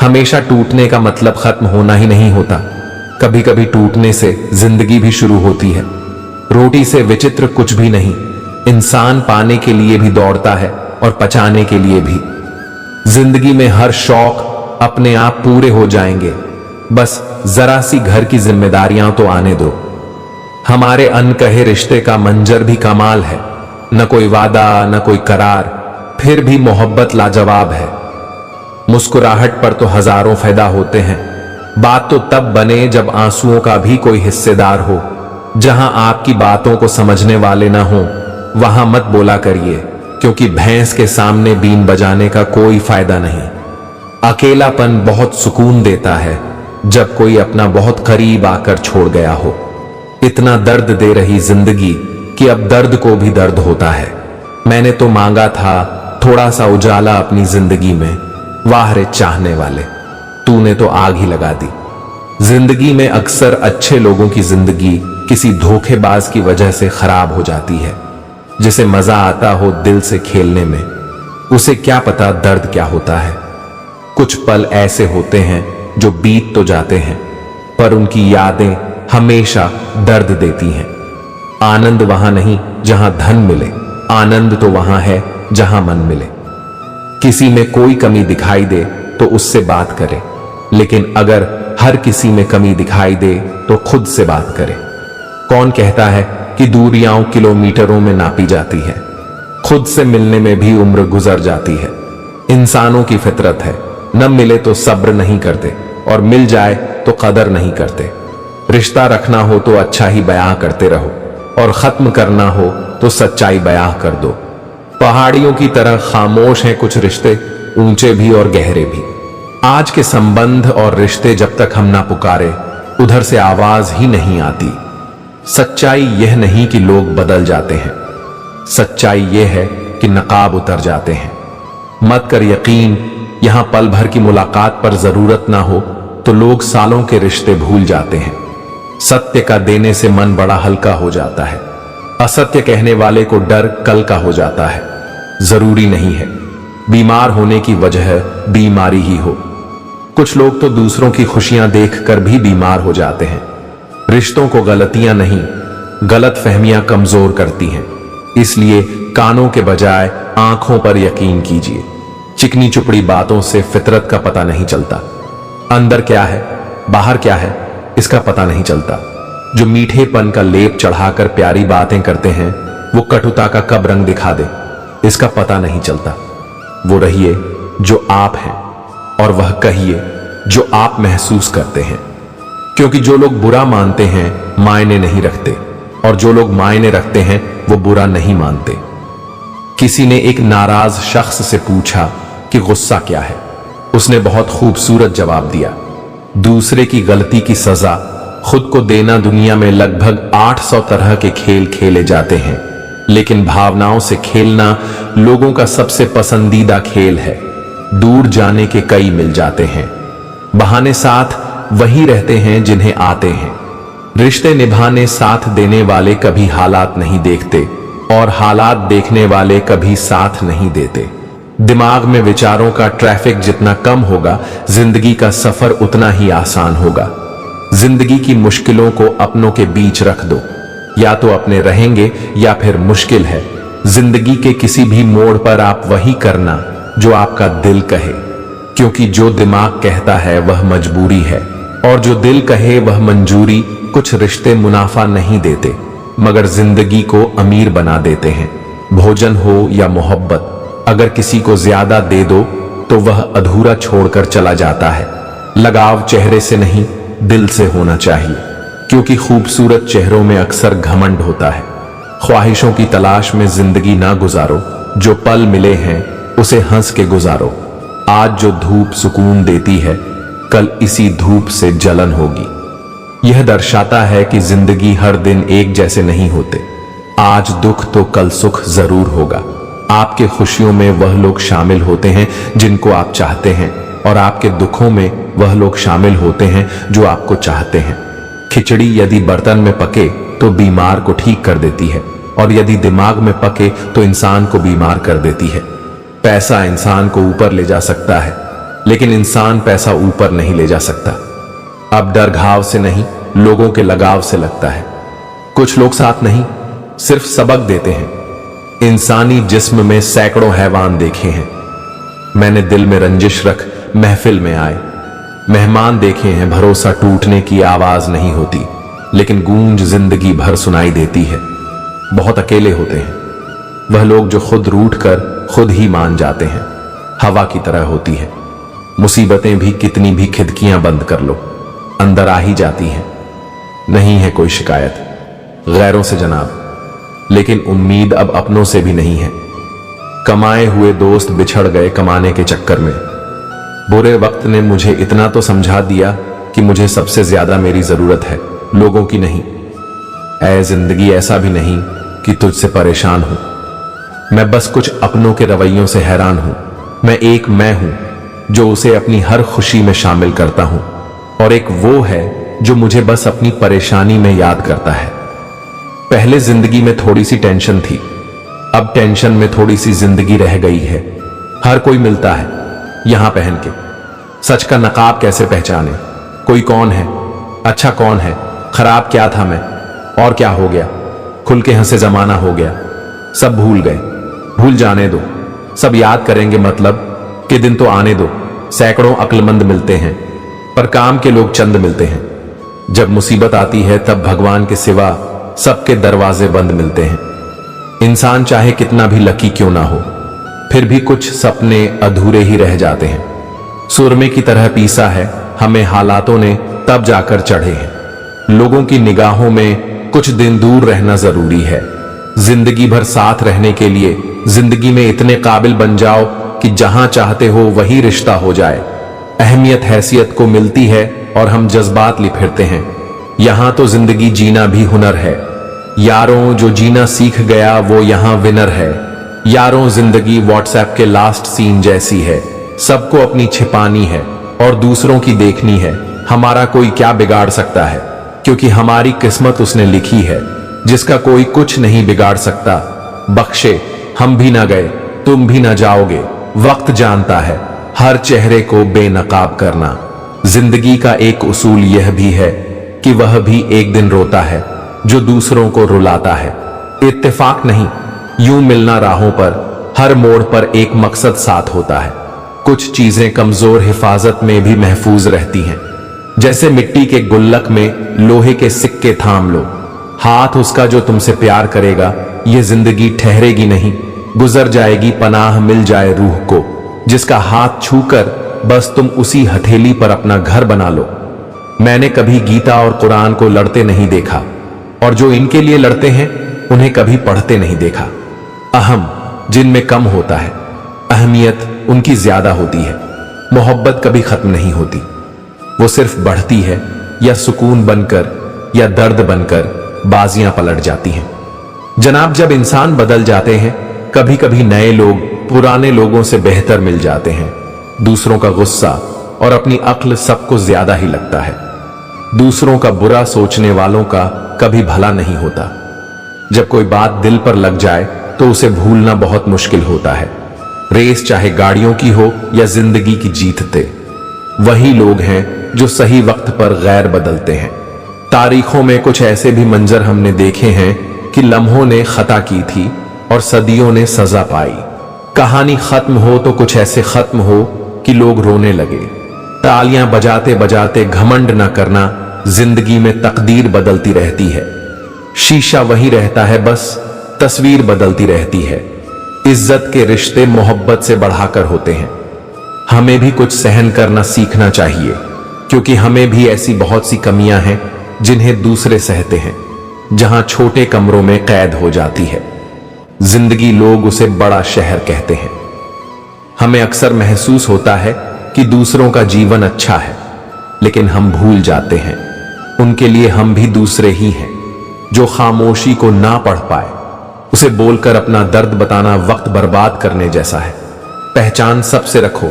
हमेशा टूटने का मतलब खत्म होना ही नहीं होता, कभी कभी टूटने से जिंदगी भी शुरू होती है। रोटी से विचित्र कुछ भी नहीं, इंसान पाने के लिए भी दौड़ता है और पचाने के लिए भी। जिंदगी में हर शौक अपने आप पूरे हो जाएंगे, बस जरा सी घर की जिम्मेदारियां तो आने दो। हमारे अनकहे रिश्ते का मंजर भी कमाल है, न कोई वादा न कोई करार, फिर भी मोहब्बत लाजवाब है। मुस्कुराहट पर तो हजारों फायदा होते हैं, बात तो तब बने जब आंसुओं का भी कोई हिस्सेदार हो। जहां आपकी बातों को समझने वाले ना हो वहां मत बोला करिए, क्योंकि भैंस के सामने बीन बजाने का कोई फायदा नहीं। अकेलापन बहुत सुकून देता है जब कोई अपना बहुत करीब आकर छोड़ गया हो। इतना दर्द दे रही जिंदगी कि अब दर्द को भी दर्द होता है। मैंने तो मांगा था थोड़ा सा उजाला अपनी जिंदगी में, वाह रे चाहने वाले, तूने तो आग ही लगा दी। जिंदगी में अक्सर अच्छे लोगों की जिंदगी किसी धोखेबाज की वजह से खराब हो जाती है। जिसे मजा आता हो दिल से खेलने में, उसे क्या पता दर्द क्या होता है। कुछ पल ऐसे होते हैं जो बीत तो जाते हैं, पर उनकी यादें हमेशा दर्द देती हैं। आनंद वहां नहीं जहां धन मिले, आनंद तो वहां है जहां मन मिले। किसी में कोई कमी दिखाई दे तो उससे बात करे, लेकिन अगर हर किसी में कमी दिखाई दे तो खुद से बात करे। कौन कहता है कि दूरियां किलोमीटरों में नापी जाती है? खुद से मिलने में भी उम्र गुजर जाती है। इंसानों की फितरत है, न मिले तो सब्र नहीं करते और मिल जाए तो कदर नहीं करते। रिश्ता रखना हो तो अच्छा ही बयां करते रहो और खत्म करना हो तो सच्चाई बयां कर दो। पहाड़ियों की तरह खामोश हैं कुछ रिश्ते, ऊंचे भी और गहरे भी। आज के संबंध और रिश्ते जब तक हम ना पुकारे, उधर से आवाज ही नहीं आती। सच्चाई यह नहीं कि लोग बदल जाते हैं, सच्चाई यह है कि नकाब उतर जाते हैं। मत कर यकीन, यहां पल भर की मुलाकात पर जरूरत ना हो तो लोग सालों के रिश्ते भूल जाते हैं। सत्य का देने से मन बड़ा हल्का हो जाता है, असत्य कहने वाले को डर कल का हो जाता है। जरूरी नहीं है बीमार होने की वजह बीमारी ही हो। कुछ लोग तो दूसरों की खुशियां देखकर भी बीमार हो जाते हैं। रिश्तों को गलतियां नहीं, गलत फहमियां कमजोर करती हैं। इसलिए कानों के बजाय आंखों पर यकीन कीजिए। चिकनी चुपड़ी बातों से फितरत का पता नहीं चलता। अंदर क्या है बाहर क्या है इसका पता नहीं चलता। जो मीठेपन का लेप चढ़ाकर प्यारी बातें करते हैं, वो कटुता का कब रंग दिखा दे इसका पता नहीं चलता। वो रहिए जो आप हैं और वह कहिए जो आप महसूस करते हैं, क्योंकि जो लोग बुरा मानते हैं मायने नहीं रखते और जो लोग मायने रखते हैं वो बुरा नहीं मानते। किसी ने एक नाराज शख्स से पूछा कि गुस्सा क्या है। उसने बहुत खूबसूरत जवाब दिया, दूसरे की गलती की सजा खुद को देना। दुनिया में लगभग 800 तरह के खेल खेले जाते हैं, लेकिन भावनाओं से खेलना लोगों का सबसे पसंदीदा खेल है। दूर जाने के कई मिल जाते हैं, बहाने साथ वही रहते हैं जिन्हें आते हैं। रिश्ते निभाने साथ देने वाले कभी हालात नहीं देखते और हालात देखने वाले कभी साथ नहीं देते। दिमाग में विचारों का ट्रैफिक जितना कम होगा, जिंदगी का सफर उतना ही आसान होगा। जिंदगी की मुश्किलों को अपनों के बीच रख दो, या तो अपने रहेंगे या फिर मुश्किल है। जिंदगी के किसी भी मोड़ पर आप वही करना जो आपका दिल कहे, क्योंकि जो दिमाग कहता है वह मजबूरी है और जो दिल कहे वह मंजूरी। कुछ रिश्ते मुनाफा नहीं देते मगर जिंदगी को अमीर बना देते हैं। भोजन हो या मोहब्बत, अगर किसी को ज्यादा दे दो तो वह अधूरा छोड़कर चला जाता है। लगाव चेहरे से नहीं दिल से होना चाहिए, क्योंकि खूबसूरत चेहरों में अक्सर घमंड होता है। ख्वाहिशों की तलाश में जिंदगी ना गुजारो, जो पल मिले हैं उसे हंस के गुजारो। आज जो धूप सुकून देती है, कल इसी धूप से जलन होगी। यह दर्शाता है कि जिंदगी हर दिन एक जैसे नहीं होते। आज दुख तो कल सुख जरूर होगा। आपके खुशियों में वह लोग शामिल होते हैं जिनको आप चाहते हैं, और आपके दुखों में वह लोग शामिल होते हैं जो आपको चाहते हैं। खिचड़ी यदि बर्तन में पके तो बीमार को ठीक कर देती है, और यदि दिमाग में पके तो इंसान को बीमार कर देती है। पैसा इंसान को ऊपर ले जा सकता है, लेकिन इंसान पैसा ऊपर नहीं ले जा सकता। अब डर घाव से नहीं, लोगों के लगाव से लगता है। कुछ लोग साथ नहीं, सिर्फ सबक देते हैं। इंसानी जिस्म में सैकड़ों हैवान देखे हैं। मैंने दिल में रंजिश रख महफिल में आए मेहमान देखे हैं। भरोसा टूटने की आवाज नहीं होती, लेकिन गूंज जिंदगी भर सुनाई देती है। बहुत अकेले होते हैं वह लोग जो खुद रूठ कर खुद ही मान जाते हैं। हवा की तरह होती है मुसीबतें भी, कितनी भी खिड़कियां बंद कर लो अंदर आ ही जाती हैं। नहीं है कोई शिकायत गैरों से जनाब, लेकिन उम्मीद अब अपनों से भी नहीं है। कमाए हुए दोस्त बिछड़ गए कमाने के चक्कर में। बुरे वक्त ने मुझे इतना तो समझा दिया कि मुझे सबसे ज्यादा मेरी जरूरत है, लोगों की नहीं। ऐ जिंदगी ऐसा भी नहीं कि तुझसे परेशान हूं, मैं बस कुछ अपनों के रवैयों से हैरान हूं। मैं हूं जो उसे अपनी हर खुशी में शामिल करता हूं, और एक वो है जो मुझे बस अपनी परेशानी में याद करता है। पहले जिंदगी में थोड़ी सी टेंशन थी, अब टेंशन में थोड़ी सी जिंदगी रह गई है। हर कोई मिलता है यहां पहन के, सच का नकाब कैसे पहचाने? कोई कौन है, अच्छा कौन है, खराब क्या था मैं, और क्या हो गया? खुल के हंसे जमाना हो गया, सब भूल गए। भूल जाने दो, सब याद करेंगे, मतलब के दिन तो आने दो। सैकड़ों अक्लमंद मिलते हैं, पर काम के लोग चंद मिलते हैं। जब मुसीबत आती है तब भगवान के सिवा सबके दरवाजे बंद मिलते हैं। इंसान चाहे कितना भी लकी क्यों ना हो, फिर भी कुछ सपने अधूरे ही रह जाते हैं। सुरमे की तरह पीसा है हमें हालातों ने, तब जाकर चढ़े हैं। लोगों की निगाहों में कुछ दिन दूर रहना जरूरी है। जिंदगी भर साथ रहने के लिए जिंदगी में इतने काबिल बन जाओ कि जहां चाहते हो वही रिश्ता हो जाए। अहमियत हैसियत को मिलती है और हम जज्बात ली फिरते हैं। यहां तो जिंदगी जीना भी हुनर है। यारों, जो जीना सीख गया वो यहां विनर है। यारों, जिंदगी व्हाट्सएप के लास्ट सीन जैसी है। सबको अपनी छिपानी है और दूसरों की देखनी है। हमारा कोई क्या बिगाड़ सकता है, क्योंकि हमारी किस्मत उसने लिखी है, जिसका कोई कुछ नहीं बिगाड़ सकता। बख्शे, हम भी ना गए, तुम भी ना जाओगे। वक्त जानता है हर चेहरे को बेनकाब करना। जिंदगी का एक उसूल यह भी है कि वह भी एक दिन रोता है जो दूसरों को रुलाता है। इत्तेफाक नहीं, यूं मिलना राहों पर, हर मोड़ पर एक मकसद साथ होता है। कुछ चीजें कमजोर हिफाजत में भी महफूज रहती हैं, जैसे मिट्टी के गुल्लक में लोहे के सिक्के थाम लो। हाथ उसका जो तुमसे प्यार करेगा, ये जिंदगी ठहरेगी नहीं, गुजर जाएगी। पनाह मिल जाए रूह को, जिसका हाथ छूकर बस तुम उसी हथेली पर अपना घर बना लो। मैंने कभी गीता और कुरान को लड़ते नहीं देखा, और जो इनके लिए लड़ते हैं उन्हें कभी पढ़ते नहीं देखा। अहम जिनमें कम होता है, अहमियत उनकी ज्यादा होती है। मोहब्बत कभी खत्म नहीं होती, वो सिर्फ बढ़ती है, या सुकून बनकर या दर्द बनकर बाजियां पलट जाती हैं। जनाब, जब इंसान बदल जाते हैं, कभी कभी नए लोग पुराने लोगों से बेहतर मिल जाते हैं। दूसरों का गुस्सा और अपनी अक्ल सबको ज्यादा ही लगता है। दूसरों का बुरा सोचने वालों का कभी भला नहीं होता। जब कोई बात दिल पर लग जाए तो उसे भूलना बहुत मुश्किल होता है। रेस चाहे गाड़ियों की हो या जिंदगी की जीतते, वही लोग हैं जो सही वक्त पर गैर बदलते हैं। तारीखों में कुछ ऐसे भी मंजर हमने देखे हैं कि लम्हों ने खता की थी और सदियों ने सजा पाई। कहानी खत्म हो तो कुछ ऐसे खत्म हो कि लोग रोने लगे। तालियां बजाते बजाते घमंड न करना, जिंदगी में तकदीर बदलती रहती है। शीशा वही रहता है, बस तस्वीर बदलती रहती है। इज्जत के रिश्ते मोहब्बत से बढ़ाकर होते हैं। हमें भी कुछ सहन करना सीखना चाहिए, क्योंकि हमें भी ऐसी बहुत सी कमियां हैं जिन्हें दूसरे सहते हैं। जहां छोटे कमरों में कैद हो जाती है जिंदगी, लोग उसे बड़ा शहर कहते हैं। हमें अक्सर महसूस होता है कि दूसरों का जीवन अच्छा है, लेकिन हम भूल जाते हैं उनके लिए हम भी दूसरे ही हैं। जो खामोशी को ना पढ़ पाए, उसे बोलकर अपना दर्द बताना वक्त बर्बाद करने जैसा है। पहचान सबसे रखो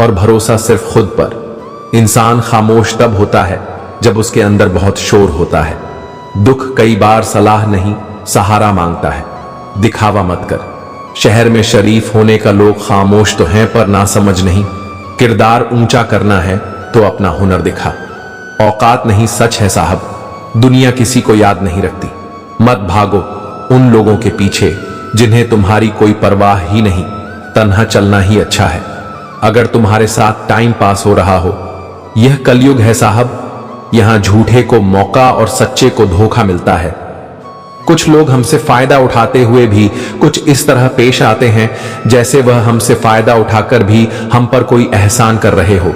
और भरोसा सिर्फ खुद पर। इंसान खामोश तब होता है जब उसके अंदर बहुत शोर होता है। दुख कई बार सलाह नहीं, सहारा मांगता है। दिखावा मत कर। शहर में शरीफ होने का लोग खामोश तो हैं, पर ना समझ नहीं। किरदार ऊंचा करना है तो अपना हुनर दिखा। औकात नहीं, सच है साहब, दुनिया किसी को याद नहीं रखती। मत भागो उन लोगों के पीछे जिन्हें तुम्हारी कोई परवाह ही नहीं। तन्हा चलना ही अच्छा है अगर तुम्हारे साथ टाइम पास हो रहा हो। यह कलयुग है साहब, यहां झूठे को मौका और सच्चे को धोखा मिलता है। कुछ लोग हमसे फायदा उठाते हुए भी कुछ इस तरह पेश आते हैं जैसे वह हमसे फायदा उठाकर भी हम पर कोई एहसान कर रहे हो।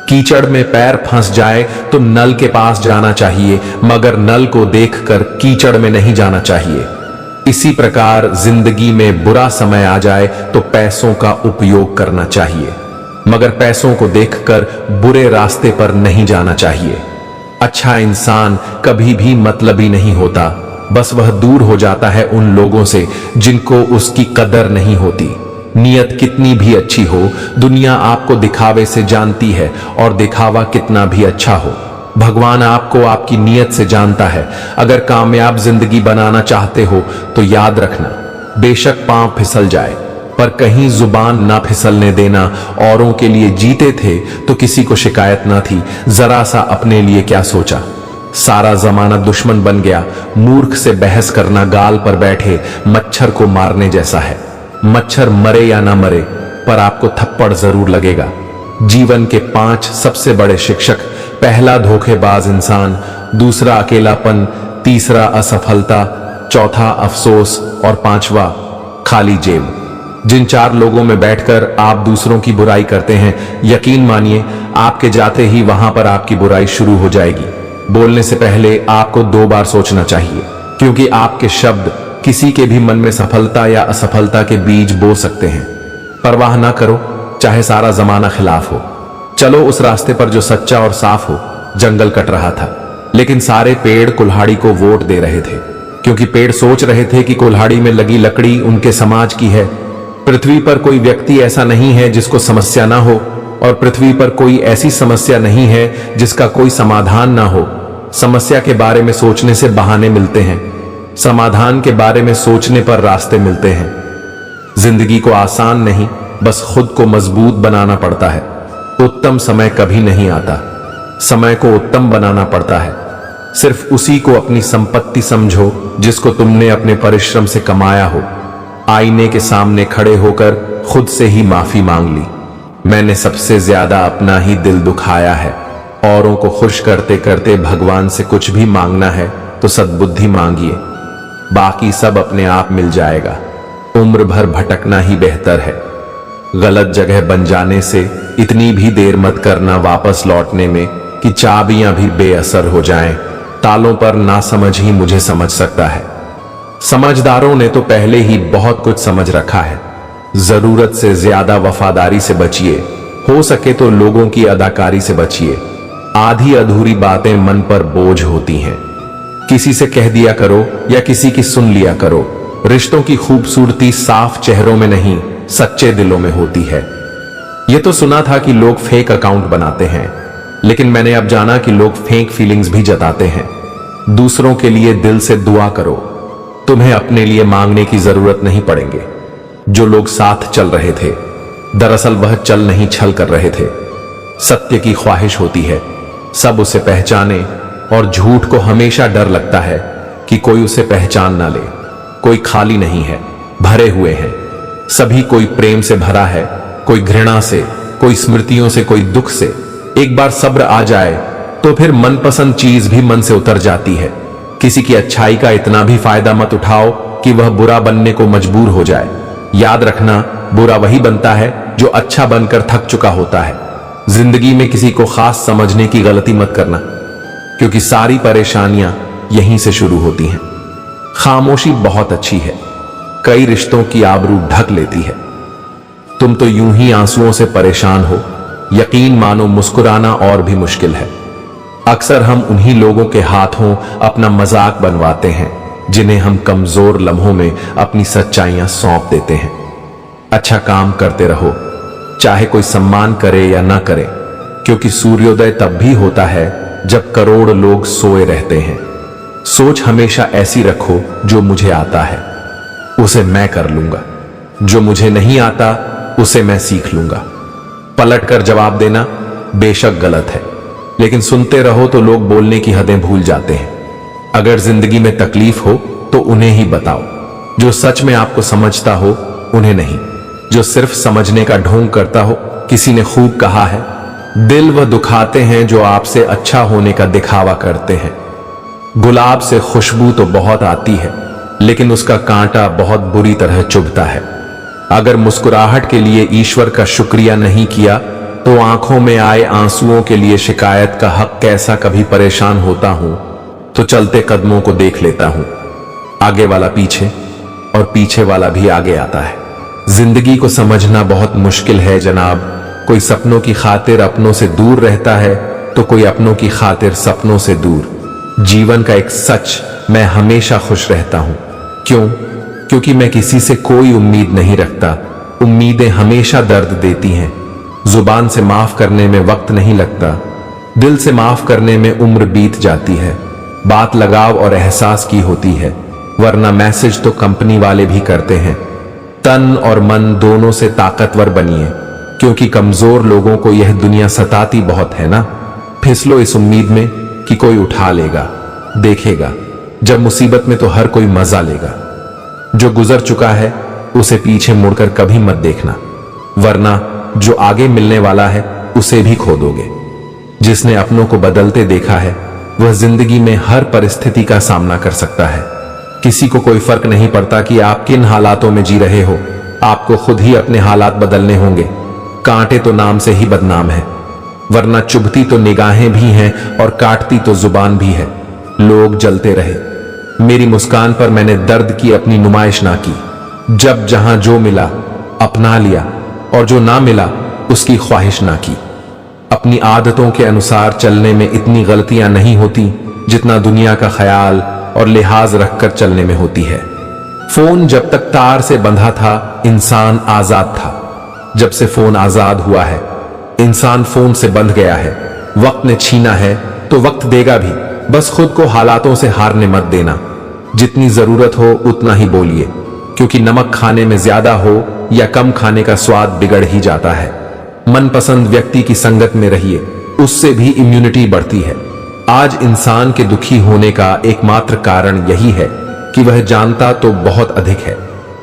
कीचड़ में पैर फंस जाए तो नल के पास जाना चाहिए, मगर नल को देखकर कीचड़ में नहीं जाना चाहिए। इसी प्रकार जिंदगी में बुरा समय आ जाए तो पैसों का उपयोग करना चाहिए, मगर पैसों को देखकर बुरे रास्ते पर नहीं जाना चाहिए। अच्छा इंसान कभी भी मतलबी नहीं होता, बस वह दूर हो जाता है उन लोगों से जिनको उसकी कदर नहीं होती। नियत कितनी भी अच्छी हो, दुनिया आपको दिखावे से जानती है, और दिखावा कितना भी अच्छा हो, भगवान आपको आपकी नियत से जानता है। अगर कामयाब जिंदगी बनाना चाहते हो तो याद रखना, बेशक पांव फिसल जाए, पर कहीं जुबान ना फिसलने देना। औरों के लिए जीते थे तो किसी को शिकायत ना थी, जरा सा अपने लिए क्या सोचा। सारा जमाना दुश्मन बन गया। मूर्ख से बहस करना गाल पर बैठे मच्छर को मारने जैसा है। मच्छर मरे या ना मरे, पर आपको थप्पड़ जरूर लगेगा। जीवन के 5 सबसे बड़े शिक्षक: पहला धोखेबाज इंसान, दूसरा अकेलापन, तीसरा असफलता, चौथा अफसोस और पांचवा खाली जेब। जिन 4 लोगों में बैठकर आप दूसरों की बुराई करते हैं, यकीन मानिए आपके जाते ही वहां पर आपकी बुराई शुरू हो जाएगी। बोलने से पहले आपको 2 बार सोचना चाहिए, क्योंकि आपके शब्द किसी के भी मन में सफलता या असफलता के बीज बो सकते हैं। परवाह ना करो, चाहे सारा जमाना खिलाफ हो। चलो उस रास्ते पर जो सच्चा और साफ हो। जंगल कट रहा था, लेकिन सारे पेड़ कुल्हाड़ी को वोट दे रहे थे, क्योंकि पेड़ सोच रहे थे कि कुल्हाड़ी में लगी लकड़ी उनके समाज की है। पृथ्वी पर कोई व्यक्ति ऐसा नहीं है जिसको समस्या ना हो, और पृथ्वी पर कोई ऐसी समस्या नहीं है जिसका कोई समाधान ना हो। समस्या के बारे में सोचने से बहाने मिलते हैं, समाधान के बारे में सोचने पर रास्ते मिलते हैं। जिंदगी को आसान नहीं, बस खुद को मजबूत बनाना पड़ता है। उत्तम समय कभी नहीं आता, समय को उत्तम बनाना पड़ता है। सिर्फ उसी को अपनी संपत्ति समझो जिसको तुमने अपने परिश्रम से कमाया हो। आईने के सामने खड़े होकर खुद से ही माफी मांग ली। मैंने सबसे ज्यादा अपना ही दिल दुखाया है। औरों को खुश करते करते भगवान से कुछ भी मांगना है तो सद्बुद्धि मांगिए, बाकी सब अपने आप मिल जाएगा। उम्र भर भटकना ही बेहतर है। गलत जगह बन जाने से इतनी भी देर मत करना वापस लौटने में कि चाबियां भी बेअसर हो जाएं। तालों पर नासमझ ही मुझे समझ सकता है। समझदारों ने तो पहले ही बहुत कुछ समझ रखा है। जरूरत से ज्यादा वफादारी से बचिए, हो सके तो लोगों की अदाकारी से बचिए। आधी अधूरी बातें मन पर बोझ होती हैं। किसी से कह दिया करो या किसी की सुन लिया करो। रिश्तों की खूबसूरती साफ चेहरों में नहीं, सच्चे दिलों में होती है। यह तो सुना था कि लोग फेक अकाउंट बनाते हैं, लेकिन मैंने अब जाना कि लोग फेक फीलिंग्स भी जताते हैं। दूसरों के लिए दिल से दुआ करो, तुम्हें अपने लिए मांगने की जरूरत नहीं पड़ेंगे। जो लोग साथ चल रहे थे, दरअसल वह चल नहीं छल कर रहे थे। सत्य की ख्वाहिश होती है, सब उसे पहचाने, और झूठ को हमेशा डर लगता है कि कोई उसे पहचान ना ले। कोई खाली नहीं है, भरे हुए हैं सभी। कोई प्रेम से भरा है, कोई घृणा से, कोई स्मृतियों से, कोई दुख से। एक बार सब्र आ जाए तो फिर मनपसंद चीज भी मन से उतर जाती है। किसी की अच्छाई का इतना भी फायदा मत उठाओ कि वह बुरा बनने को मजबूर हो जाए। याद रखना, बुरा वही बनता है जो अच्छा बनकर थक चुका होता है। जिंदगी में किसी को खास समझने की गलती मत करना, क्योंकि सारी परेशानियां यहीं से शुरू होती हैं। खामोशी बहुत अच्छी है, कई रिश्तों की आबरू ढक लेती है। तुम तो यूं ही आंसुओं से परेशान हो, यकीन मानो मुस्कुराना और भी मुश्किल है। अक्सर हम उन्हीं लोगों के हाथों अपना मजाक बनवाते हैं जिन्हें हम कमजोर लम्हों में अपनी सच्चाइयां सौंप देते हैं। अच्छा काम करते रहो, चाहे कोई सम्मान करे या ना करे, क्योंकि सूर्योदय तब भी होता है जब करोड़ लोग सोए रहते हैं। सोच हमेशा ऐसी रखो, जो मुझे आता है उसे मैं कर लूंगा, जो मुझे नहीं आता उसे मैं सीख लूंगा। पलटकर जवाब देना बेशक गलत है, लेकिन सुनते रहो तो लोग बोलने की हदें भूल जाते हैं। अगर जिंदगी में तकलीफ हो तो उन्हें ही बताओ, जो सच में आपको समझता हो उन्हें नहीं, जो सिर्फ समझने का ढोंग करता हो। किसी ने खूब कहा है, दिल वह दुखाते हैं जो आपसे अच्छा होने का दिखावा करते हैं। गुलाब से खुशबू तो बहुत आती है, लेकिन उसका कांटा बहुत बुरी तरह चुभता है। अगर मुस्कुराहट के लिए ईश्वर का शुक्रिया नहीं किया तो आंखों में आए आंसुओं के लिए शिकायत का हक कैसा। कभी परेशान होता हूं तो चलते कदमों को देख लेता हूं, आगे वाला पीछे और पीछे वाला भी आगे आता है। जिंदगी को समझना बहुत मुश्किल है जनाब। कोई सपनों की खातिर अपनों से दूर रहता है तो कोई अपनों की खातिर सपनों से दूर। जीवन का एक सच, मैं हमेशा खुश रहता हूं। क्यों? क्योंकि मैं किसी से कोई उम्मीद नहीं रखता। उम्मीदें हमेशा दर्द देती हैं। जुबान से माफ करने में वक्त नहीं लगता, दिल से माफ करने में उम्र बीत जाती है। बात लगाव और एहसास की होती है, वरना मैसेज तो कंपनी वाले भी करते हैं। तन और मन दोनों से ताकतवर बनिए, क्योंकि कमजोर लोगों को यह दुनिया सताती बहुत है ना। फिसलो इस उम्मीद में कि कोई उठा लेगा, देखेगा। जब मुसीबत में तो हर कोई मजा लेगा। जो गुजर चुका है उसे पीछे मुड़कर कभी मत देखना, वरना जो आगे मिलने वाला है उसे भी खो दोगे। जिसने अपनों को बदलते देखा है वह जिंदगी में हर परिस्थिति का सामना कर सकता है। किसी को कोई फर्क नहीं पड़ता कि आप किन हालातों में जी रहे हो, आपको खुद ही अपने हालात बदलने होंगे। कांटे तो नाम से ही बदनाम है, वरना चुभती तो निगाहें भी हैं और काटती तो जुबान भी है। लोग जलते रहे, मेरी मुस्कान पर मैंने दर्द की अपनी नुमाइश ना की। जब जहां जो मिला अपना लिया और जो ना मिला उसकी ख्वाहिश ना की। अपनी आदतों के अनुसार चलने में इतनी गलतियां नहीं होती जितना दुनिया का ख्याल और लिहाज रखकर चलने में होती है। फोन जब तक तार से बंधा था इंसान आजाद था। जब से फोन आजाद हुआ है इंसान फोन से बंध गया है। वक्त ने छीना है तो वक्त देगा भी, बस खुद को हालातों से हारने मत देना। जितनी जरूरत हो उतना ही बोलिए, क्योंकि नमक खाने में ज्यादा हो या कम खाने का स्वाद बिगड़ ही जाता है। मनपसंद व्यक्ति की संगत में रहिए, उससे भी इम्यूनिटी बढ़ती है। आज इंसान के दुखी होने का एकमात्र कारण यही है कि वह जानता तो बहुत अधिक है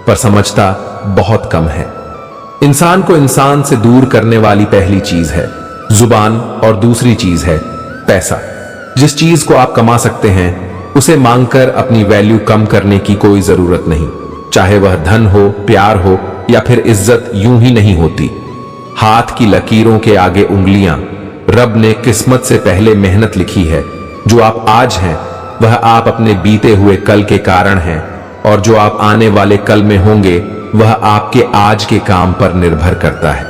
पर समझता बहुत कम है। इंसान को इंसान से दूर करने वाली पहली चीज है जुबान और दूसरी चीज है पैसा। जिस चीज को आप कमा सकते हैं उसे मांगकर अपनी वैल्यू कम करने की कोई जरूरत नहीं, चाहे वह धन हो, प्यार हो या फिर इज्जत, यूं ही नहीं होती। हाथ की लकीरों के आगे उंगलियां, रब ने किस्मत से पहले मेहनत लिखी है। जो आप आज हैं वह आप अपने बीते हुए कल के कारण हैं, और जो आप आने वाले कल में होंगे वह आपके आज के काम पर निर्भर करता है।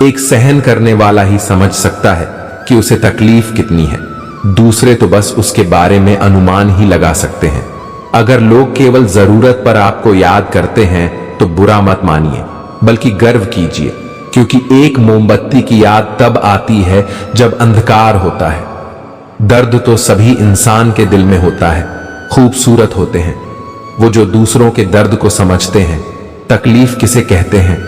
एक सहन करने वाला ही समझ सकता है कि उसे तकलीफ कितनी है, दूसरे तो बस उसके बारे में अनुमान ही लगा सकते हैं। अगर लोग केवल जरूरत पर आपको याद करते हैं तो बुरा मत मानिए, बल्कि गर्व कीजिए, क्योंकि एक मोमबत्ती की याद तब आती है जब अंधकार होता है। दर्द तो सभी इंसान के दिल में होता है, खूबसूरत होते हैं वो जो दूसरों के दर्द को समझते हैं। तकलीफ किसे कहते हैं?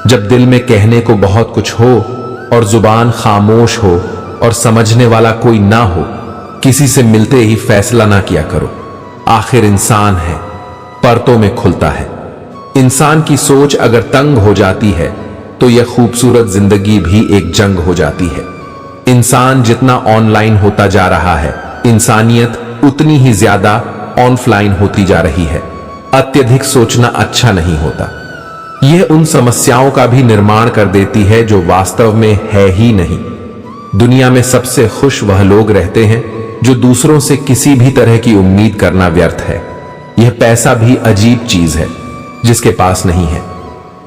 जब दिल में कहने को बहुत कुछ हो और जुबान खामोश हो और समझने वाला कोई ना हो। किसी से मिलते ही फैसला ना किया करो, आखिर इंसान है, परतों में खुलता है। इंसान की सोच अगर तंग हो जाती है तो यह खूबसूरत जिंदगी भी एक जंग हो जाती है। इंसान जितना ऑनलाइन होता जा रहा है, इंसानियत उतनी ही ज्यादा ऑफलाइन होती जा रही है। अत्यधिक सोचना अच्छा नहीं होता। यह उन समस्याओं का भी निर्माण कर देती है जो वास्तव में है ही नहीं। दुनिया में सबसे खुश वह लोग रहते हैं जो दूसरों से किसी भी तरह की उम्मीद करना व्यर्थ है। यह पैसा भी अजीब चीज है, जिसके पास नहीं है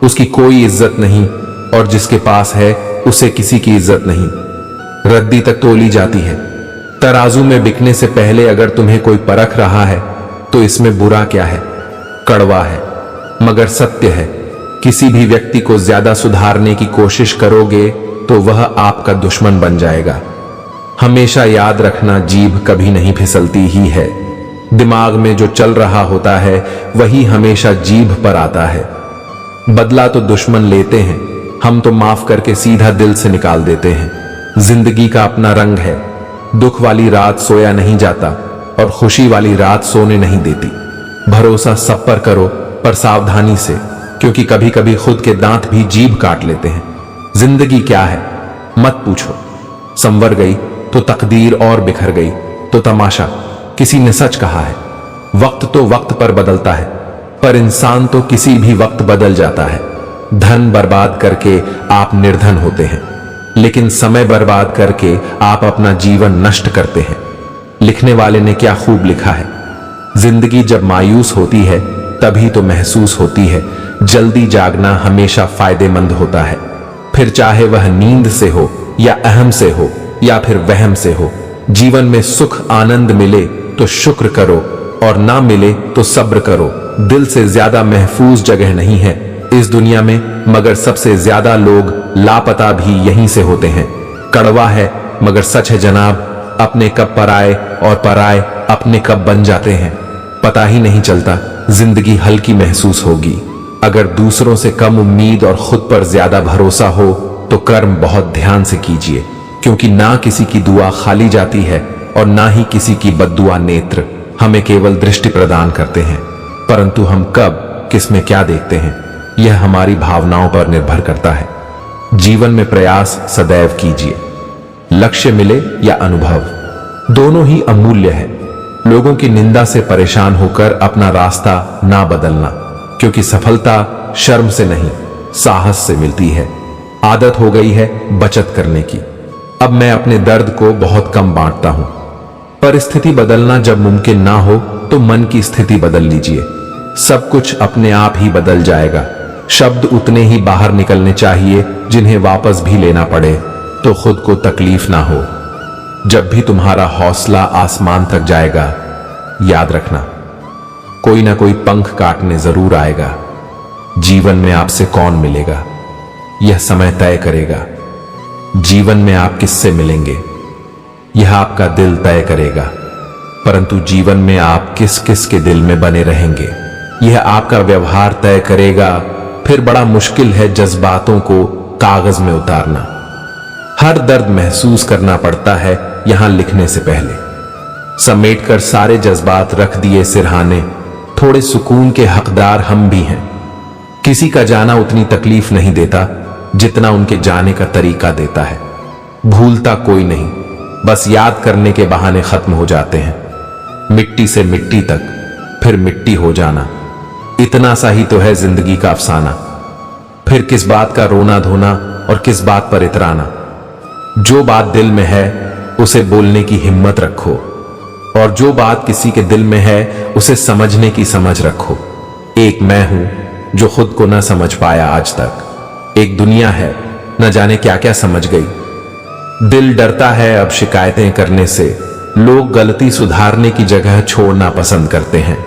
उसकी कोई इज्जत नहीं, और जिसके पास है उसे किसी की इज्जत नहीं। रद्दी तक तोली जाती है। तराजू में बिकने से पहले अगर तुम्हें कोई परख रहा है तो इसमें बुरा क्या है? कड़वा है मगर सत्य है। किसी भी व्यक्ति को ज्यादा सुधारने की कोशिश करोगे तो वह आपका दुश्मन बन जाएगा। हमेशा याद रखना, जीभ कभी नहीं फिसलती ही है। दिमाग में जो चल रहा होता है वही हमेशा जीभ पर आता है। बदला तो दुश्मन लेते हैं, हम तो माफ करके सीधा दिल से निकाल देते हैं। जिंदगी का अपना रंग है। दुख वाली रात सोया नहीं जाता और खुशी वाली रात सोने नहीं देती। भरोसा सब पर करो, पर सावधानी से, क्योंकि कभी कभी खुद के दांत भी जीभ काट लेते हैं। जिंदगी क्या है मत पूछो, संवर गई तो तकदीर और बिखर गई तो तमाशा। किसी ने सच कहा है, वक्त तो वक्त पर बदलता है, पर इंसान तो किसी भी वक्त बदल जाता है। धन बर्बाद करके आप निर्धन होते हैं, लेकिन समय बर्बाद करके आप अपना जीवन नष्ट करते हैं। लिखने वाले ने क्या खूब लिखा है, जिंदगी जब मायूस होती है तभी तो महसूस होती है। जल्दी जागना हमेशा फायदेमंद होता है, फिर चाहे वह नींद से हो या अहम से हो या फिर वहम से हो। जीवन में सुख आनंद मिले तो शुक्र करो, और ना मिले तो सब्र करो। दिल से ज्यादा महफूज जगह नहीं है इस दुनिया में, मगर सबसे ज्यादा लोग लापता भी यहीं से होते हैं। कड़वा है मगर सच है जनाब, अपने कब पराए और पराए अपने कब बन जाते हैं। पता ही नहीं चलता, जिंदगी हल्की महसूस होगी। अगर दूसरों से कम उम्मीद और खुद पर ज्यादा भरोसा हो तो कर्म बहुत ध्यान से कीजिए, क्योंकि ना किसी की दुआ खाली जाती है और ना ही किसी की बद्दुआ नेत्र हमें केवल दृष्टि प्रदान करते हैं, परंतु हम कब किस में क्या देखते हैं यह हमारी भावनाओं पर निर्भर करता है। जीवन में प्रयास सदैव कीजिए, लक्ष्य मिले या अनुभव, दोनों ही अमूल्य है। लोगों की निंदा से परेशान होकर अपना रास्ता ना बदलना, क्योंकि सफलता शर्म से नहीं साहस से मिलती है। आदत हो गई है बचत करने की, अब मैं अपने दर्द को बहुत कम बांटता हूं। परिस्थिति बदलना जब मुमकिन ना हो तो मन की स्थिति बदल लीजिए, सब कुछ अपने आप ही बदल जाएगा। शब्द उतने ही बाहर निकलने चाहिए जिन्हें वापस भी लेना पड़े तो खुद को तकलीफ ना हो। जब भी तुम्हारा हौसला आसमान तक जाएगा, याद रखना कोई ना कोई पंख काटने जरूर आएगा। जीवन में आपसे कौन मिलेगा यह समय तय करेगा। जीवन में आप किससे मिलेंगे यह आपका दिल तय करेगा, परंतु जीवन में आप किस किस के दिल में बने रहेंगे यह आपका व्यवहार तय करेगा। फिर बड़ा मुश्किल है जज्बातों को कागज में उतारना। हर दर्द महसूस करना पड़ता है यहां लिखने से पहले। समेटकर सारे जज्बात रख दिए सिरहाने, थोड़े सुकून के हकदार हम भी हैं। किसी का जाना उतनी तकलीफ नहीं देता जितना उनके जाने का तरीका देता है। भूलता कोई नहीं, बस याद करने के बहाने खत्म हो जाते हैं। मिट्टी से मिट्टी तक, फिर मिट्टी हो जाना, इतना सा ही तो है जिंदगी का अफसाना। फिर किस बात का रोना धोना और किस बात पर इतराना। जो बात दिल में है उसे बोलने की हिम्मत रखो, और जो बात किसी के दिल में है उसे समझने की समझ रखो। एक मैं हूं जो खुद को न समझ पाया आज तक। एक दुनिया है न जाने क्या क्या समझ गई। दिल डरता है अब शिकायतें करने से, लोग गलती सुधारने की जगह छोड़ना पसंद करते हैं।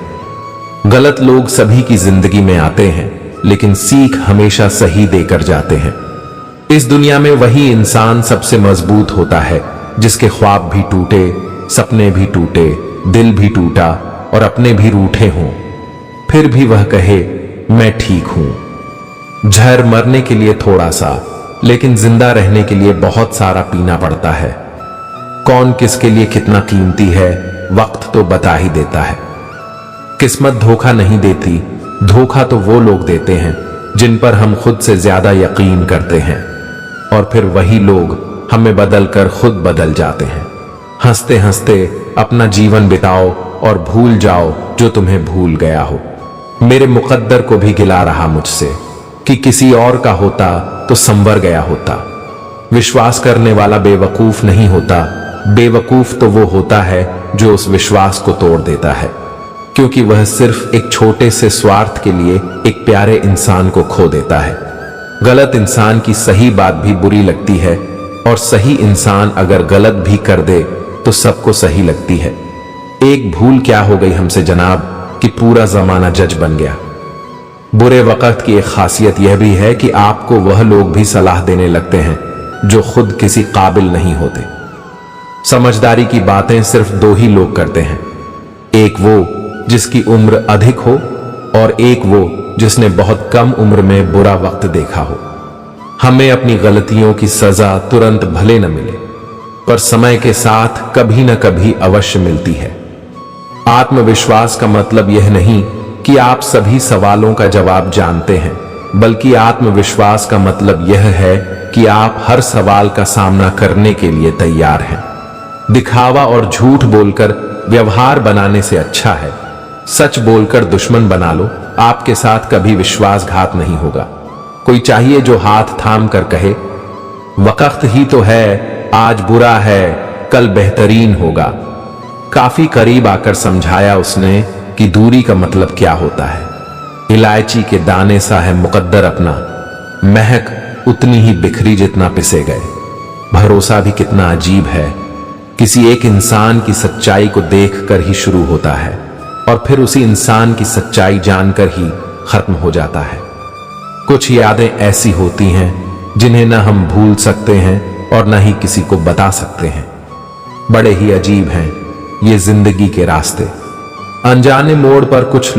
गलत लोग सभी की जिंदगी में आते हैं, लेकिन सीख हमेशा सही देकर जाते हैं। इस दुनिया में वही इंसान सबसे मजबूत होता है जिसके ख्वाब भी टूटे, सपने भी टूटे, दिल भी टूटा और अपने भी रूठे हों, फिर भी वह कहे मैं ठीक हूं। जहर मरने के लिए थोड़ा सा, लेकिन जिंदा रहने के लिए बहुत सारा पीना पड़ता है। कौन किसके लिए कितना कीमती है वक्त तो बता ही देता है। किस्मत धोखा नहीं देती, धोखा तो वो लोग देते हैं जिन पर हम खुद से ज्यादा यकीन करते हैं, और फिर वही लोग हमें बदलकर खुद बदल जाते हैं। हंसते हंसते अपना जीवन बिताओ और भूल जाओ जो तुम्हें भूल गया हो। मेरे मुकद्दर को भी गिला रहा मुझसे कि किसी और का होता तो संवर गया होता। विश्वास करने वाला बेवकूफ नहीं होता, बेवकूफ तो वो होता है जो उस विश्वास को तोड़ देता है, क्योंकि वह सिर्फ एक छोटे से स्वार्थ के लिए एक प्यारे इंसान को खो देता है। गलत इंसान की सही बात भी बुरी लगती है, और सही इंसान अगर गलत भी कर दे तो सबको सही लगती है। एक भूल क्या हो गई हमसे जनाब कि पूरा जमाना जज बन गया। बुरे वक्त की एक खासियत यह भी है कि आपको वह लोग भी सलाह देने लगते हैं जो खुद किसी काबिल नहीं होते। समझदारी की बातें सिर्फ दो ही लोग करते हैं, एक वो जिसकी उम्र अधिक हो और एक वो जिसने बहुत कम उम्र में बुरा वक्त देखा हो। हमें अपनी गलतियों की सजा तुरंत भले न मिले, पर समय के साथ कभी न कभी अवश्य मिलती है। आत्मविश्वास का मतलब यह नहीं कि आप सभी सवालों का जवाब जानते हैं, बल्कि आत्मविश्वास का मतलब यह है कि आप हर सवाल का सामना करने के लिए तैयार हैं। दिखावा और झूठ बोलकर व्यवहार बनाने से अच्छा है सच बोलकर दुश्मन बना लो, आपके साथ कभी विश्वासघात नहीं होगा। कोई चाहिए जो हाथ थाम कर कहे वक्त ही तो है, आज बुरा है कल बेहतरीन होगा। काफी करीब आकर समझाया उसने कि दूरी का मतलब क्या होता है। इलायची के दाने सा है मुकद्दर अपना, महक उतनी ही बिखरी जितना पिसे गए। भरोसा भी कितना अजीब है, किसी एक इंसान की सच्चाई को देखकर ही शुरू होता है और फिर उसी इंसान की सच्चाई जानकर ही खत्म हो जाता है। कुछ यादें ऐसी होती हैं जिन्हें न हम भूल सकते हैं और न ही किसी को बता सकते हैं। बड़े ही अजीब हैं ये जिंदगी के रास्ते। अनजाने मोड़ पर कुछ